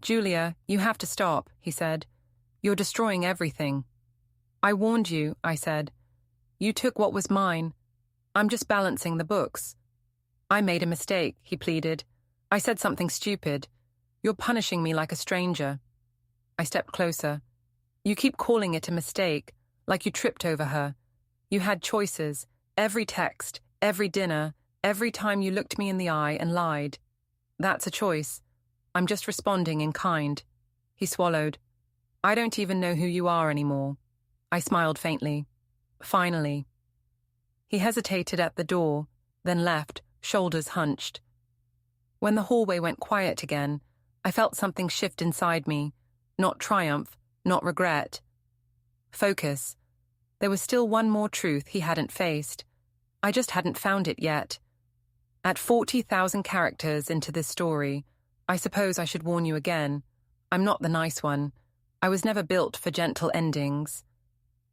Julia, you have to stop, he said. You're destroying everything. I warned you, I said. You took what was mine. I'm just balancing the books. I made a mistake, he pleaded. I said something stupid. You're punishing me like a stranger. I stepped closer. You keep calling it a mistake, like you tripped over her. You had choices, every text, every dinner, every time you looked me in the eye and lied. That's a choice. I'm just responding in kind. He swallowed. I don't even know who you are anymore. I smiled faintly. Finally. He hesitated at the door, then left, shoulders hunched. When the hallway went quiet again, I felt something shift inside me. Not triumph, not regret. Focus. There was still one more truth he hadn't faced. I just hadn't found it yet. At 40,000 characters into this story, I suppose I should warn you again. I'm not the nice one. I was never built for gentle endings.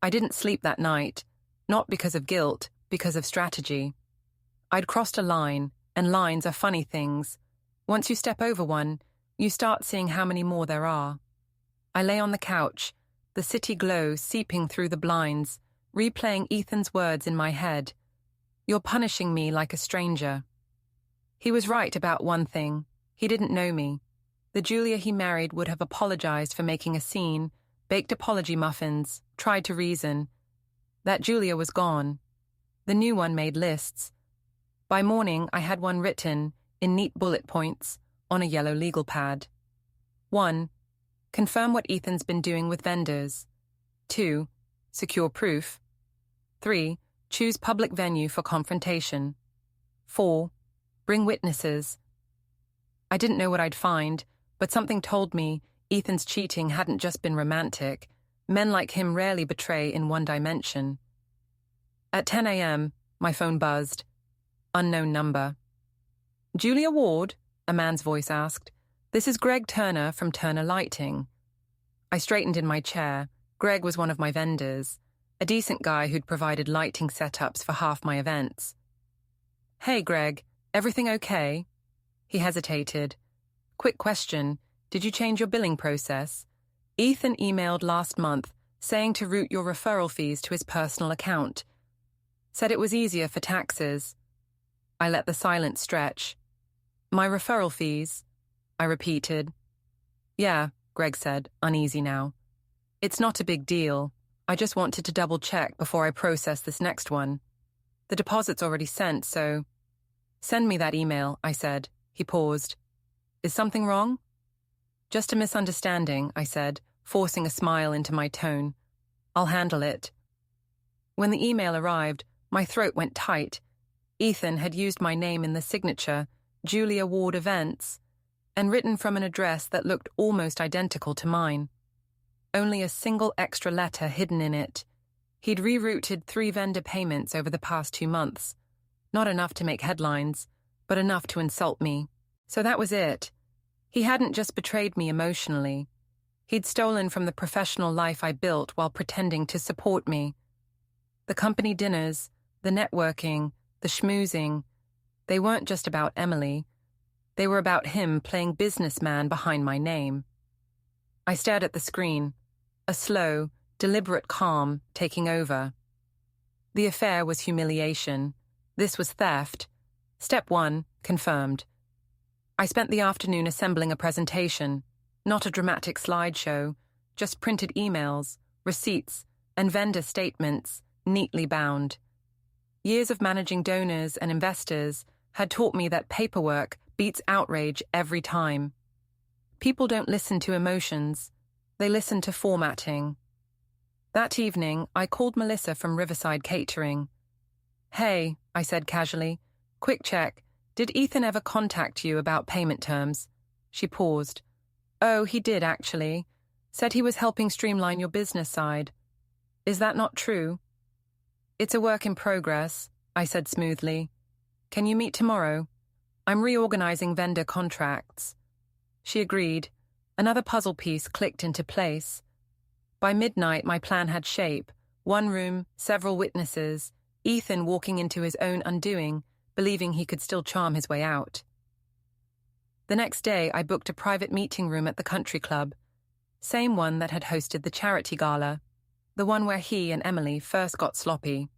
I didn't sleep that night, not because of guilt, because of strategy. I'd crossed a line, and lines are funny things. Once you step over one, you start seeing how many more there are. I lay on the couch, the city glow seeping through the blinds, replaying Ethan's words in my head. You're punishing me like a stranger. He was right about one thing. He didn't know me. The Julia he married would have apologized for making a scene, baked apology muffins, tried to reason. That Julia was gone. The new one made lists. By morning, I had one written, in neat bullet points, on a yellow legal pad. 1. Confirm what Ethan's been doing with vendors. 2. Secure proof. 3. Choose public venue for confrontation. 4. Bring witnesses. I didn't know what I'd find, but something told me Ethan's cheating hadn't just been romantic. Men like him rarely betray in one dimension. At 10 a.m., my phone buzzed. Unknown number. Julia Ward? A man's voice asked. This is Greg Turner from Turner Lighting. I straightened in my chair. Greg was one of my vendors, a decent guy who'd provided lighting setups for half my events. Hey, Greg, everything okay? He hesitated. Quick question, did you change your billing process? Ethan emailed last month saying to route your referral fees to his personal account. Said it was easier for taxes. I let the silence stretch. My referral fees? I repeated. Yeah, Greg said, uneasy now. It's not a big deal. I just wanted to double-check before I process this next one. The deposit's already sent, so... Send me that email, I said. He paused. Is something wrong? Just a misunderstanding, I said, forcing a smile into my tone. I'll handle it. When the email arrived, my throat went tight. Ethan had used my name in the signature, Julia Ward Events. and written from an address that looked almost identical to mine. Only a single extra letter hidden in it. He'd rerouted 3 vendor payments over the past 2 months. Not enough to make headlines, but enough to insult me. So that was it. He hadn't just betrayed me emotionally. He'd stolen from the professional life I built while pretending to support me. The company dinners, the networking, the schmoozing, they weren't just about Emily. They were about him playing businessman behind my name. I stared at the screen, a slow, deliberate calm taking over. The affair was humiliation. This was theft. Step 1, confirmed. I spent the afternoon assembling a presentation, not a dramatic slideshow, just printed emails, receipts, and vendor statements, neatly bound. Years of managing donors and investors had taught me that paperwork beats outrage every time. People don't listen to emotions, they listen to formatting. That evening, I called Melissa from Riverside Catering. "Hey," I said casually, "quick check. Did Ethan ever contact you about payment terms?" She paused. "Oh, he did, actually. Said he was helping streamline your business side. Is that not true?" "It's a work in progress," I said smoothly. "Can you meet tomorrow? I'm reorganizing vendor contracts." She agreed. Another puzzle piece clicked into place. By midnight, my plan had shape. 1 room, several witnesses, Ethan walking into his own undoing, believing he could still charm his way out. The next day, I booked a private meeting room at the country club, same one that had hosted the charity gala, the one where he and Emily first got sloppy.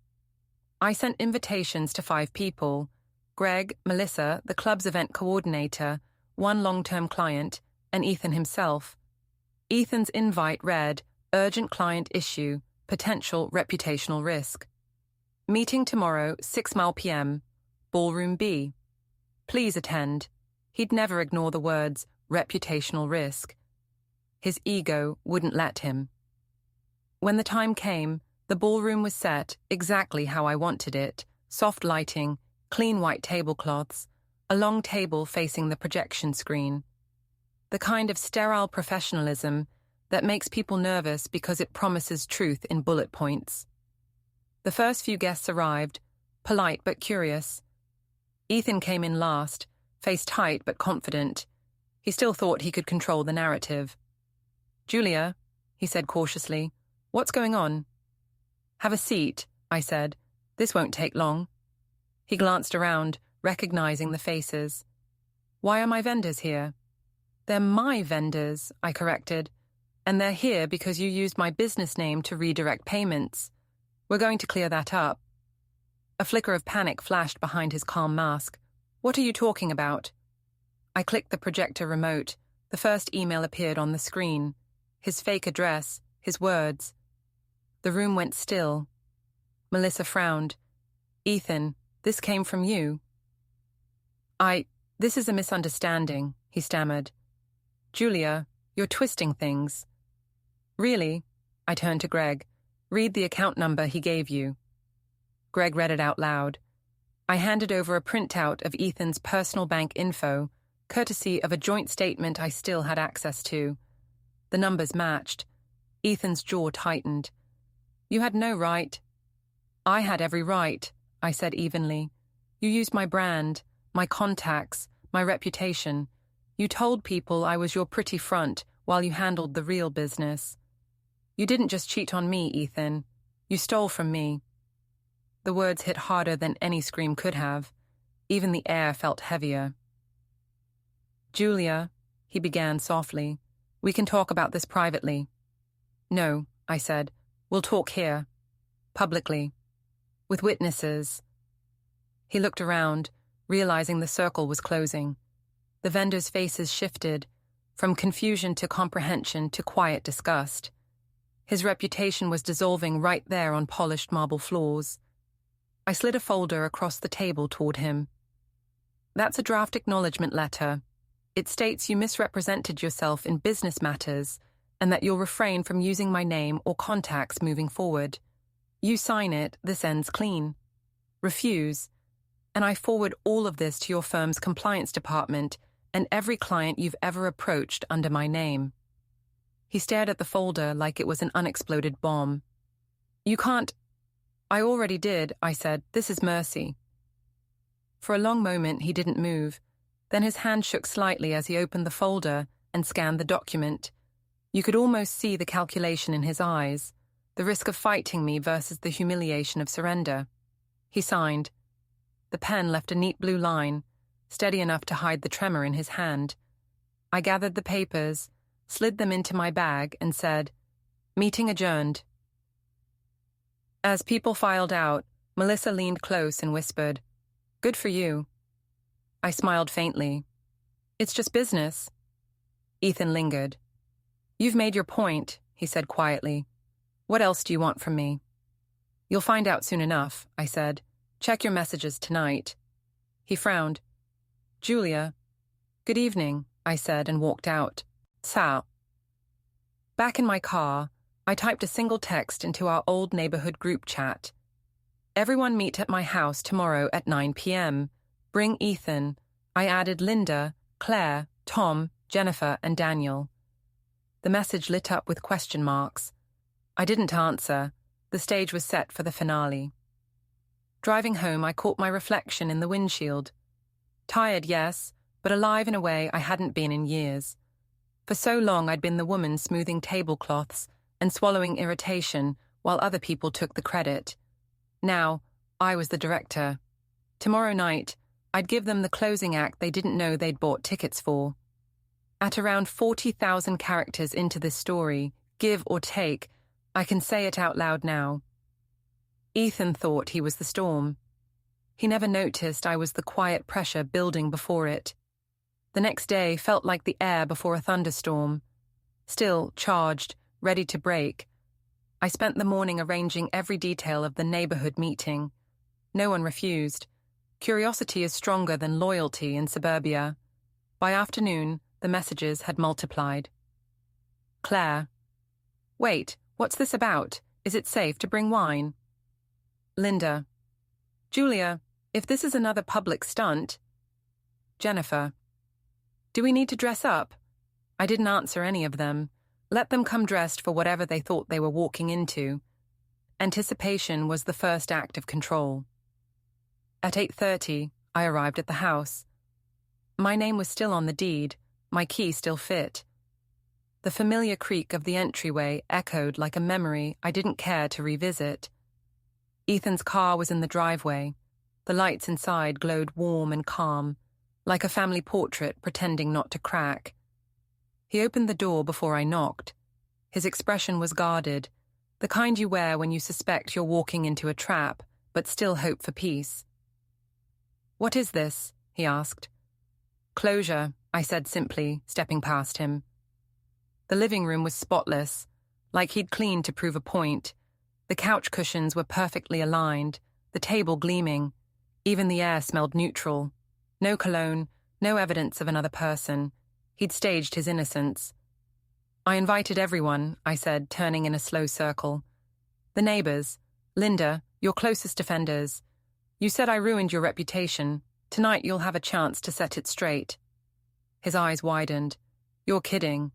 I sent invitations to 5 people: Greg, Melissa, the club's event coordinator, 1 long-term client, and Ethan himself. Ethan's invite read, "Urgent client issue, potential reputational risk. Meeting tomorrow, 6 Mile PM, Ballroom B. Please attend." He'd never ignore the words, reputational risk. His ego wouldn't let him. When the time came, the ballroom was set exactly how I wanted it: soft lighting, clean white tablecloths, a long table facing the projection screen. The kind of sterile professionalism that makes people nervous because it promises truth in bullet points. The first few guests arrived, polite but curious. Ethan came in last, face tight but confident. He still thought he could control the narrative. "Julia," he said cautiously, "what's going on?" "Have a seat," I said. "This won't take long." He glanced around, recognizing the faces. "Why are my vendors here?" "They're my vendors," I corrected. "And they're here because you used my business name to redirect payments. We're going to clear that up." A flicker of panic flashed behind his calm mask. "What are you talking about?" I clicked the projector remote. The first email appeared on the screen. His fake address, his words. The room went still. Melissa frowned. "Ethan, this came from you." This is a misunderstanding," he stammered. "Julia, you're twisting things." "Really?" I turned to Greg. "Read the account number he gave you." Greg read it out loud. I handed over a printout of Ethan's personal bank info, courtesy of a joint statement I still had access to. The numbers matched. Ethan's jaw tightened. "You had no right." "I had every right," I said evenly. "You used my brand, my contacts, my reputation. You told people I was your pretty front while you handled the real business. You didn't just cheat on me, Ethan. You stole from me." The words hit harder than any scream could have. Even the air felt heavier. "Julia," he began softly, "we can talk about this privately." "No," I said. "We'll talk here. Publicly. With witnesses." He looked around, realizing the circle was closing. The vendors' faces shifted, from confusion to comprehension to quiet disgust. His reputation was dissolving right there on polished marble floors. I slid a folder across the table toward him. "That's a draft acknowledgement letter. It states you misrepresented yourself in business matters and that you'll refrain from using my name or contacts moving forward. You sign it, this ends clean. Refuse, and I forward all of this to your firm's compliance department and every client you've ever approached under my name." He stared at the folder like it was an unexploded bomb. "You can't—" "I already did," I said. "This is Mercy." For a long moment he didn't move. Then his hand shook slightly as he opened the folder and scanned the document. You could almost see the calculation in his eyes, the risk of fighting me versus the humiliation of surrender. He signed. The pen left a neat blue line, steady enough to hide the tremor in his hand. I gathered the papers, slid them into my bag, and said, "Meeting adjourned." As people filed out, Melissa leaned close and whispered, "Good for you." I smiled faintly. "It's just business." Ethan lingered. "You've made your point," he said quietly. "What else do you want from me?" "You'll find out soon enough," I said. "Check your messages tonight." He frowned. "Julia." "Good evening," I said and walked out. Ciao. Back in my car, I typed a single text into our old neighborhood group chat. "Everyone meet at my house tomorrow at 9 p.m. Bring Ethan." I added Linda, Claire, Tom, Jennifer, and Daniel. The message lit up with question marks. I didn't answer. The stage was set for the finale. Driving home, I caught my reflection in the windshield. Tired, yes, but alive in a way I hadn't been in years. For so long I'd been the woman smoothing tablecloths and swallowing irritation while other people took the credit. Now, I was the director. Tomorrow night, I'd give them the closing act they didn't know they'd bought tickets for. At around 40,000 characters into this story, give or take, I can say it out loud now. Ethan thought he was the storm. He never noticed I was the quiet pressure building before it. The next day felt like the air before a thunderstorm. Still charged, ready to break. I spent the morning arranging every detail of the neighborhood meeting. No one refused. Curiosity is stronger than loyalty in suburbia. By afternoon, the messages had multiplied. Claire. Wait, what's this about? Is it safe to bring wine? Linda. Julia, if this is another public stunt. Jennifer. Do we need to dress up? I didn't answer any of them. Let them come dressed for whatever they thought they were walking into. Anticipation was the first act of control. At 8:30, I arrived at the house. My name was still on the deed, my key still fit. The familiar creak of the entryway echoed like a memory I didn't care to revisit. Ethan's car was in the driveway. The lights inside glowed warm and calm, like a family portrait pretending not to crack. He opened the door before I knocked. His expression was guarded, the kind you wear when you suspect you're walking into a trap, but still hope for peace. What is this? He asked. Closure, I said simply, stepping past him. The living room was spotless, like he'd cleaned to prove a point. The couch cushions were perfectly aligned, the table gleaming. Even the air smelled neutral. No cologne, no evidence of another person. He'd staged his innocence. I invited everyone, I said, turning in a slow circle. The neighbors. Linda, your closest defenders. You said I ruined your reputation. Tonight you'll have a chance to set it straight. His eyes widened. You're kidding.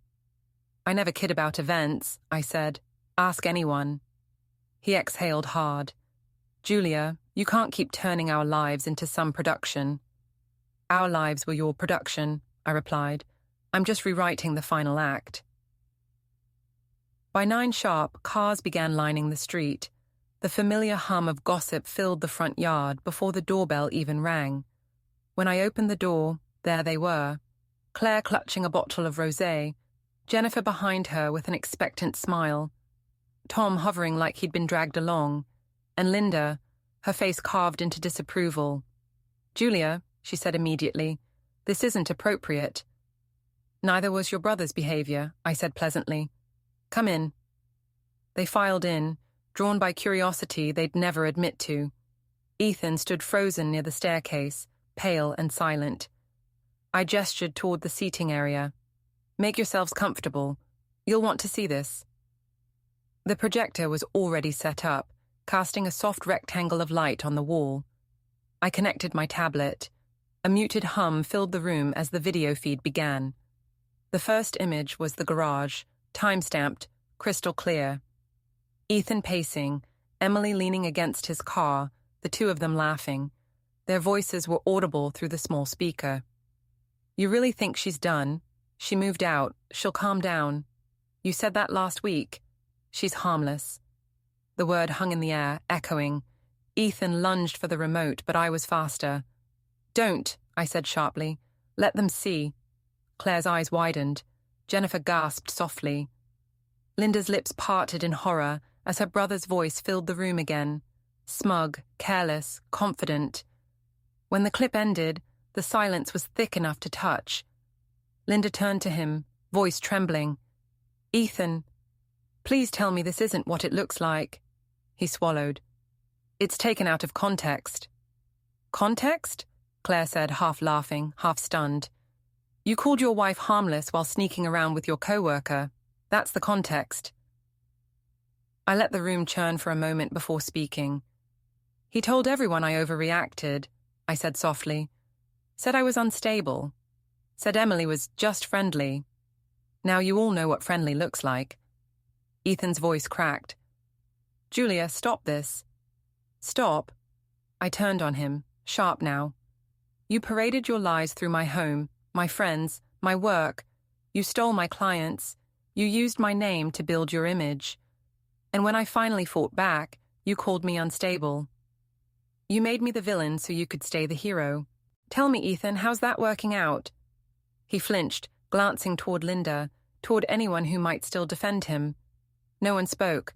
I never kid about events, I said. Ask anyone. He exhaled hard. Julia, you can't keep turning our lives into some production. Our lives were your production, I replied. I'm just rewriting the final act. By 9 sharp, cars began lining the street. The familiar hum of gossip filled the front yard before the doorbell even rang. When I opened the door, there they were. Claire clutching a bottle of rosé, Jennifer behind her with an expectant smile, Tom hovering like he'd been dragged along, and Linda, her face carved into disapproval. Julia, she said immediately, this isn't appropriate. Neither was your brother's behavior, I said pleasantly. Come in. They filed in, drawn by curiosity they'd never admit to. Ethan stood frozen near the staircase, pale and silent. I gestured toward the seating area. Make yourselves comfortable. You'll want to see this. The projector was already set up, casting a soft rectangle of light on the wall. I connected my tablet. A muted hum filled the room as the video feed began. The first image was the garage, time-stamped, crystal clear. Ethan pacing, Emily leaning against his car, the two of them laughing. Their voices were audible through the small speaker. "You really think she's done? She moved out. She'll calm down. You said that last week. She's harmless." The word hung in the air, echoing. Ethan lunged for the remote, but I was faster. "Don't," I said sharply. "Let them see." Claire's eyes widened. Jennifer gasped softly. Linda's lips parted in horror as her brother's voice filled the room again. Smug, careless, confident. When the clip ended, the silence was thick enough to touch. Linda turned to him, voice trembling. "Ethan, please tell me this isn't what it looks like." He swallowed. "It's taken out of context." "Context?" Claire said, half laughing, half stunned. "You called your wife harmless while sneaking around with your coworker. That's the context." I let the room churn for a moment before speaking. "He told everyone I overreacted," I said softly. "Said I was unstable. Said Emily was just friendly. Now you all know what friendly looks like." Ethan's voice cracked. "Julia, stop this." "Stop?" I turned on him, sharp now. "You paraded your lies through my home, my friends, my work. You stole my clients. You used my name to build your image. And when I finally fought back, you called me unstable. You made me the villain so you could stay the hero. Tell me, Ethan, how's that working out?" He flinched, glancing toward Linda, toward anyone who might still defend him. No one spoke.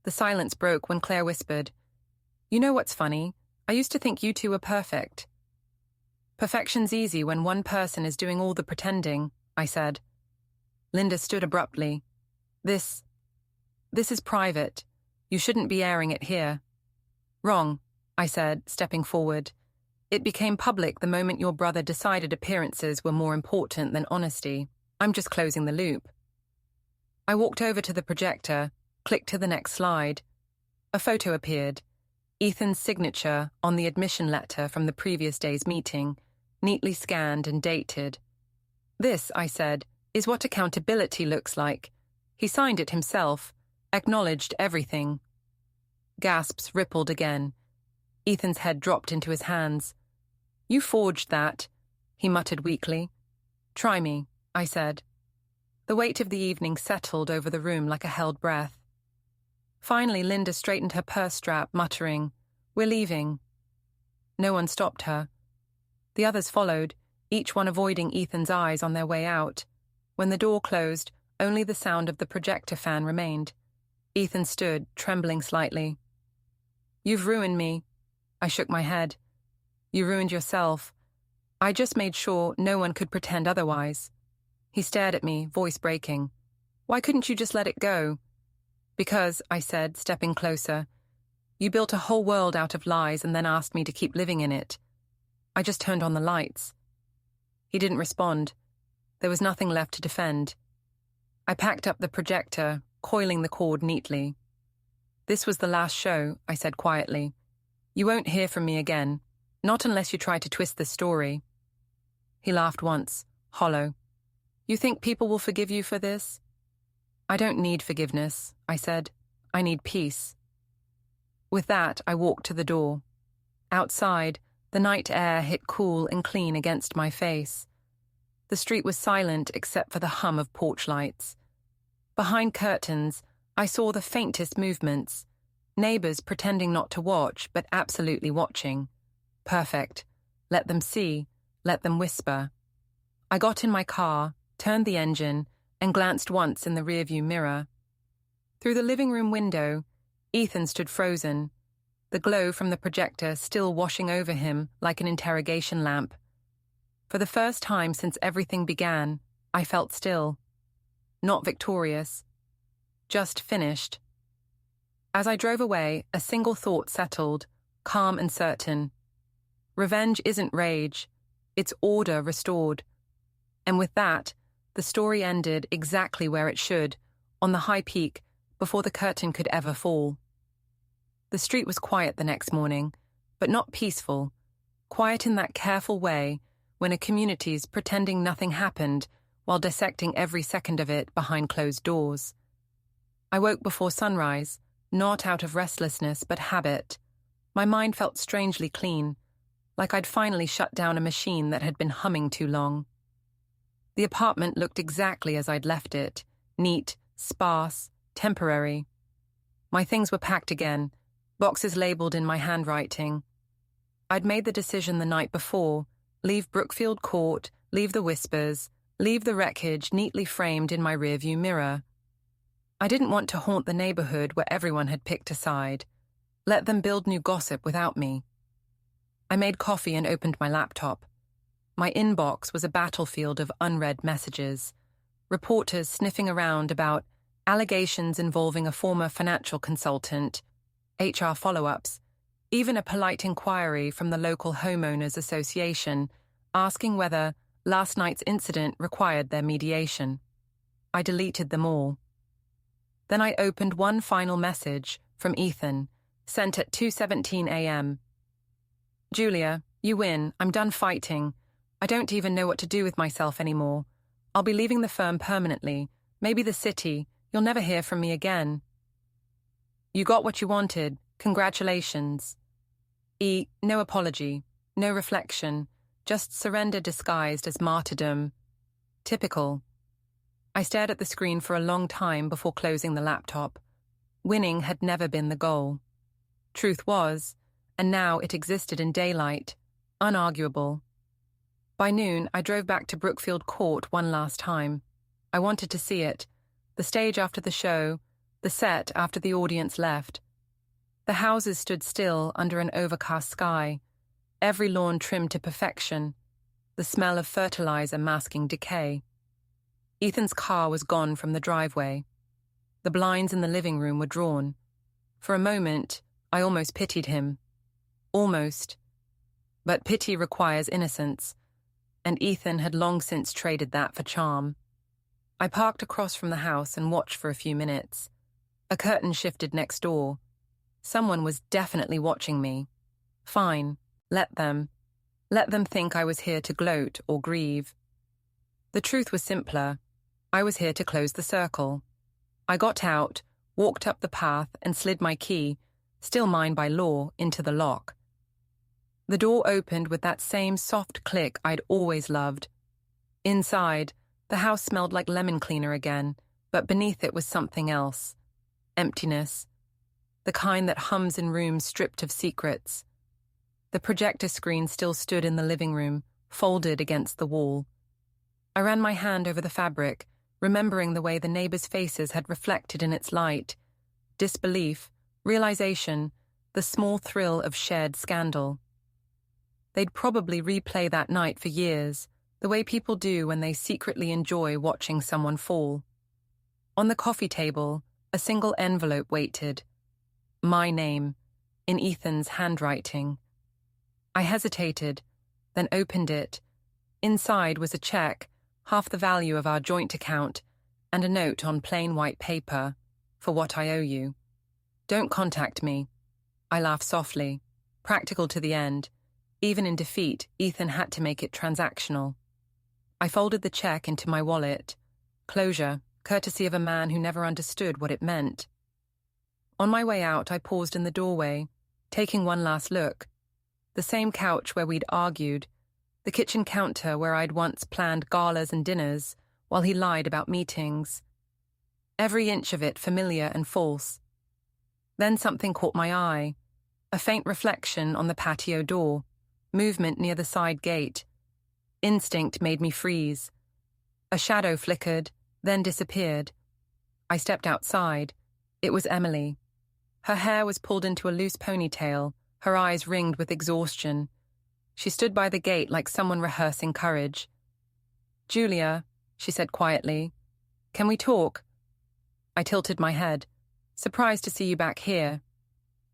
The silence broke when Claire whispered, "You know what's funny? I used to think you two were perfect." "Perfection's easy when one person is doing all the pretending," I said. Linda stood abruptly. This is private. You shouldn't be airing it here." "Wrong," I said, stepping forward. "It became public the moment your brother decided appearances were more important than honesty. I'm just closing the loop." I walked over to the projector, clicked to the next slide. A photo appeared. Ethan's signature on the admission letter from the previous day's meeting, neatly scanned and dated. "This," I said, "is what accountability looks like. He signed it himself, acknowledged everything." Gasps rippled again. Ethan's head dropped into his hands. "You forged that," he muttered weakly. "Try me," I said. The weight of the evening settled over the room like a held breath. Finally, Linda straightened her purse strap, muttering, "We're leaving." No one stopped her. The others followed, each one avoiding Ethan's eyes on their way out. When the door closed, only the sound of the projector fan remained. Ethan stood, trembling slightly. "You've ruined me." I shook my head. "You ruined yourself. I just made sure no one could pretend otherwise." He stared at me, voice breaking. "Why couldn't you just let it go?" "Because," I said, stepping closer, "you built a whole world out of lies and then asked me to keep living in it. I just turned on the lights." He didn't respond. There was nothing left to defend. I packed up the projector, coiling the cord neatly. "This was the last show," I said quietly. "You won't hear from me again, not unless you try to twist the story." He laughed once, hollow. "You think people will forgive you for this?" "I don't need forgiveness," I said. "I need peace." With that, I walked to the door. Outside, the night air hit cool and clean against my face. The street was silent except for the hum of porch lights. Behind curtains, I saw the faintest movements. Neighbors pretending not to watch, but absolutely watching. Perfect. Let them see. Let them whisper. I got in my car, turned the engine, and glanced once in the rearview mirror. Through the living room window, Ethan stood frozen, the glow from the projector still washing over him like an interrogation lamp. For the first time since everything began, I felt still. Not victorious. Just finished. As I drove away, a single thought settled, calm and certain. Revenge isn't rage. It's order restored. And with that, the story ended exactly where it should, on the high peak, before the curtain could ever fall. The street was quiet the next morning, but not peaceful. quiet in that careful way when a community's pretending nothing happened while dissecting every second of it behind closed doors. I woke before sunrise, not out of restlessness but habit. My mind felt strangely clean, like I'd finally shut down a machine that had been humming too long. The apartment looked exactly as I'd left it, neat, sparse, temporary. My things were packed again, boxes labeled in my handwriting. I'd made the decision the night before, leave Brookfield Court, leave the whispers, leave the wreckage neatly framed in my rearview mirror. I didn't want to haunt the neighborhood where everyone had picked a side. Let them build new gossip without me. I made coffee and opened my laptop. My inbox was a battlefield of unread messages. Reporters sniffing around about allegations involving a former financial consultant, HR follow-ups, even a polite inquiry from the local homeowners association asking whether last night's incident required their mediation. I deleted them all. Then I opened one final message from Ethan, sent at 2:17 a.m. Julia, you win. I'm done fighting. I don't even know what to do with myself anymore. I'll be leaving the firm permanently, maybe the city. You'll never hear from me again. You got what you wanted. Congratulations. No apology, no reflection, just surrender disguised as martyrdom. Typical. I stared at the screen for a long time before closing the laptop. Winning had never been the goal. Truth was, and now it existed in daylight, unarguable. By noon, I drove back to Brookfield Court one last time. I wanted to see it, the stage after the show, the set after the audience left. The houses stood still under an overcast sky, every lawn trimmed to perfection, the smell of fertilizer masking decay. Ethan's car was gone from the driveway. The blinds in the living room were drawn. For a moment, I almost pitied him. Almost. But pity requires innocence, and Ethan had long since traded that for charm. I parked across from the house and watched for a few minutes. A curtain shifted next door. Someone was definitely watching me. Fine, let them. Let them think I was here to gloat or grieve. The truth was simpler. I was here to close the circle. I got out, walked up the path, and slid my key, still mine by law, into the lock. The door opened with that same soft click I'd always loved. Inside, the house smelled like lemon cleaner again, but beneath it was something else. Emptiness. The kind that hums in rooms stripped of secrets. The projector screen still stood in the living room, folded against the wall. I ran my hand over the fabric, remembering the way the neighbors' faces had reflected in its light. Disbelief, realization, the small thrill of shared scandal. They'd probably replay that night for years, the way people do when they secretly enjoy watching someone fall. On the coffee table, a single envelope waited. My name, in Ethan's handwriting. I hesitated, then opened it. Inside was a check, half the value of our joint account, and a note on plain white paper, for what I owe you. Don't contact me. I laughed softly, practical to the end. Even in defeat, Ethan had to make it transactional. I folded the check into my wallet. Closure, courtesy of a man who never understood what it meant. On my way out, I paused in the doorway, taking one last look. The same couch where we'd argued, the kitchen counter where I'd once planned galas and dinners, while he lied about meetings. Every inch of it familiar and false. Then something caught my eye, a faint reflection on the patio door, movement near the side gate. Instinct made me freeze. A shadow flickered, then disappeared. I stepped outside. It was Emily. Her hair was pulled into a loose ponytail, her eyes ringed with exhaustion. She stood by the gate like someone rehearsing courage. "Julia," she said quietly, "can we talk?" I tilted my head. "Surprised to see you back here."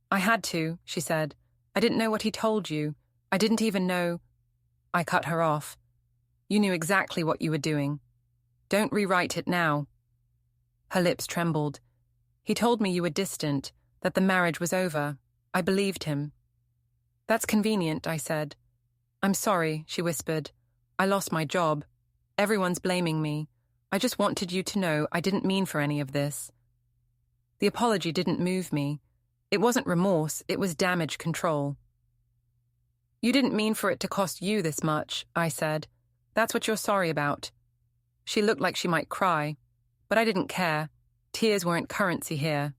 "I had to," she said. "I didn't know what he told you. I didn't even know—" I cut her off. "You knew exactly what you were doing. Don't rewrite it now." Her lips trembled. "He told me you were distant, that the marriage was over. I believed him." "That's convenient," I said. I'm sorry, she whispered. I lost my job. Everyone's blaming me. I just wanted you to know I didn't mean for any of this. The apology didn't move me. It wasn't remorse, it was damage control. You didn't mean for it to cost you this much, I said. That's what you're sorry about. She looked like she might cry, but I didn't care. Tears weren't currency here.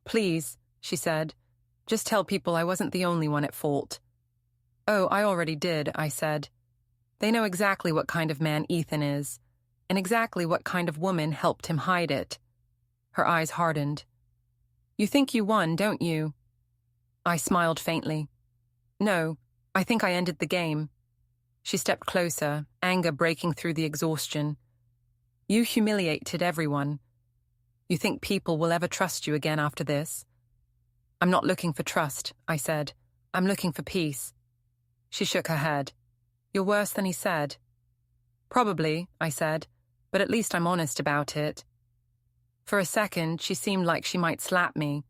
Please, she said, just tell people I wasn't the only one at fault. Oh, I already did, I said. They know exactly what kind of man Ethan is, and exactly what kind of woman helped him hide it. Her eyes hardened. You think you won, don't you? I smiled faintly. No, I think I ended the game. She stepped closer, anger breaking through the exhaustion. You humiliated everyone. You think people will ever trust you again after this? I'm not looking for trust, I said. I'm looking for peace. She shook her head. You're worse than he said. Probably, I said, but at least I'm honest about it. For a second, she seemed like she might slap me.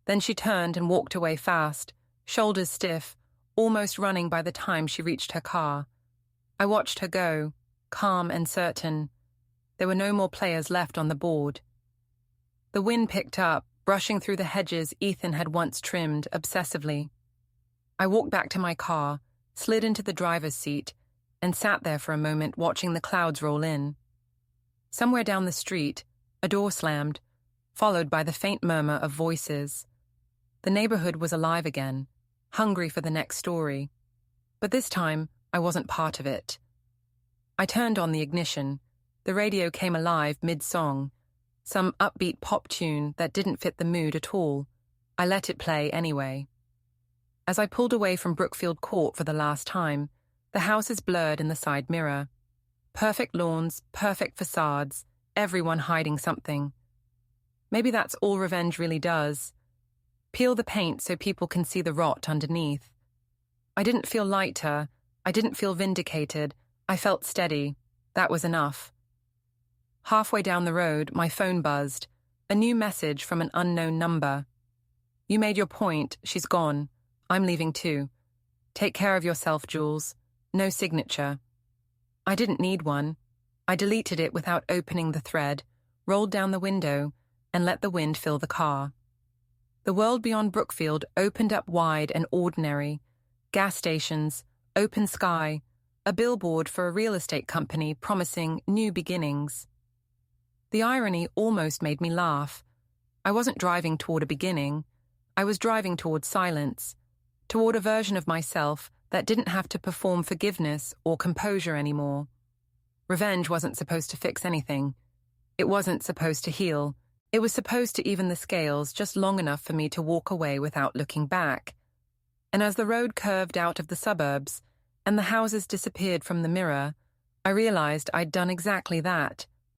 Then she turned and walked away fast, shoulders stiff, almost running by the time she reached her car. I watched her go, calm and certain. There were no more players left on the board. The wind picked up, brushing through the hedges Ethan had once trimmed obsessively. I walked back to my car, slid into the driver's seat, and sat there for a moment watching the clouds roll in. Somewhere down the street, a door slammed, followed by the faint murmur of voices. The neighborhood was alive again, hungry for the next story. But this time, I wasn't part of it. I turned on the ignition. The radio came alive mid-song, some upbeat pop tune that didn't fit the mood at all. I let it play anyway. As I pulled away from Brookfield Court for the last time, the houses blurred in the side mirror. Perfect lawns, perfect facades, everyone hiding something. Maybe that's all revenge really does. Peel the paint so people can see the rot underneath. I didn't feel lighter. I didn't feel vindicated. I felt steady. That was enough. Halfway down the road, my phone buzzed. A new message from an unknown number. You made your point. She's gone. I'm leaving too. Take care of yourself, Jules. No signature. I didn't need one. I deleted it without opening the thread, rolled down the window, and let the wind fill the car. The world beyond Brookfield opened up wide and ordinary. Gas stations, open sky, a billboard for a real estate company promising new beginnings. The irony almost made me laugh. I wasn't driving toward a beginning. I was driving toward silence, toward a version of myself that didn't have to perform forgiveness or composure anymore. Revenge wasn't supposed to fix anything. It wasn't supposed to heal. It was supposed to even the scales just long enough for me to walk away without looking back. And as the road curved out of the suburbs and the houses disappeared from the mirror, I realized I'd done exactly that.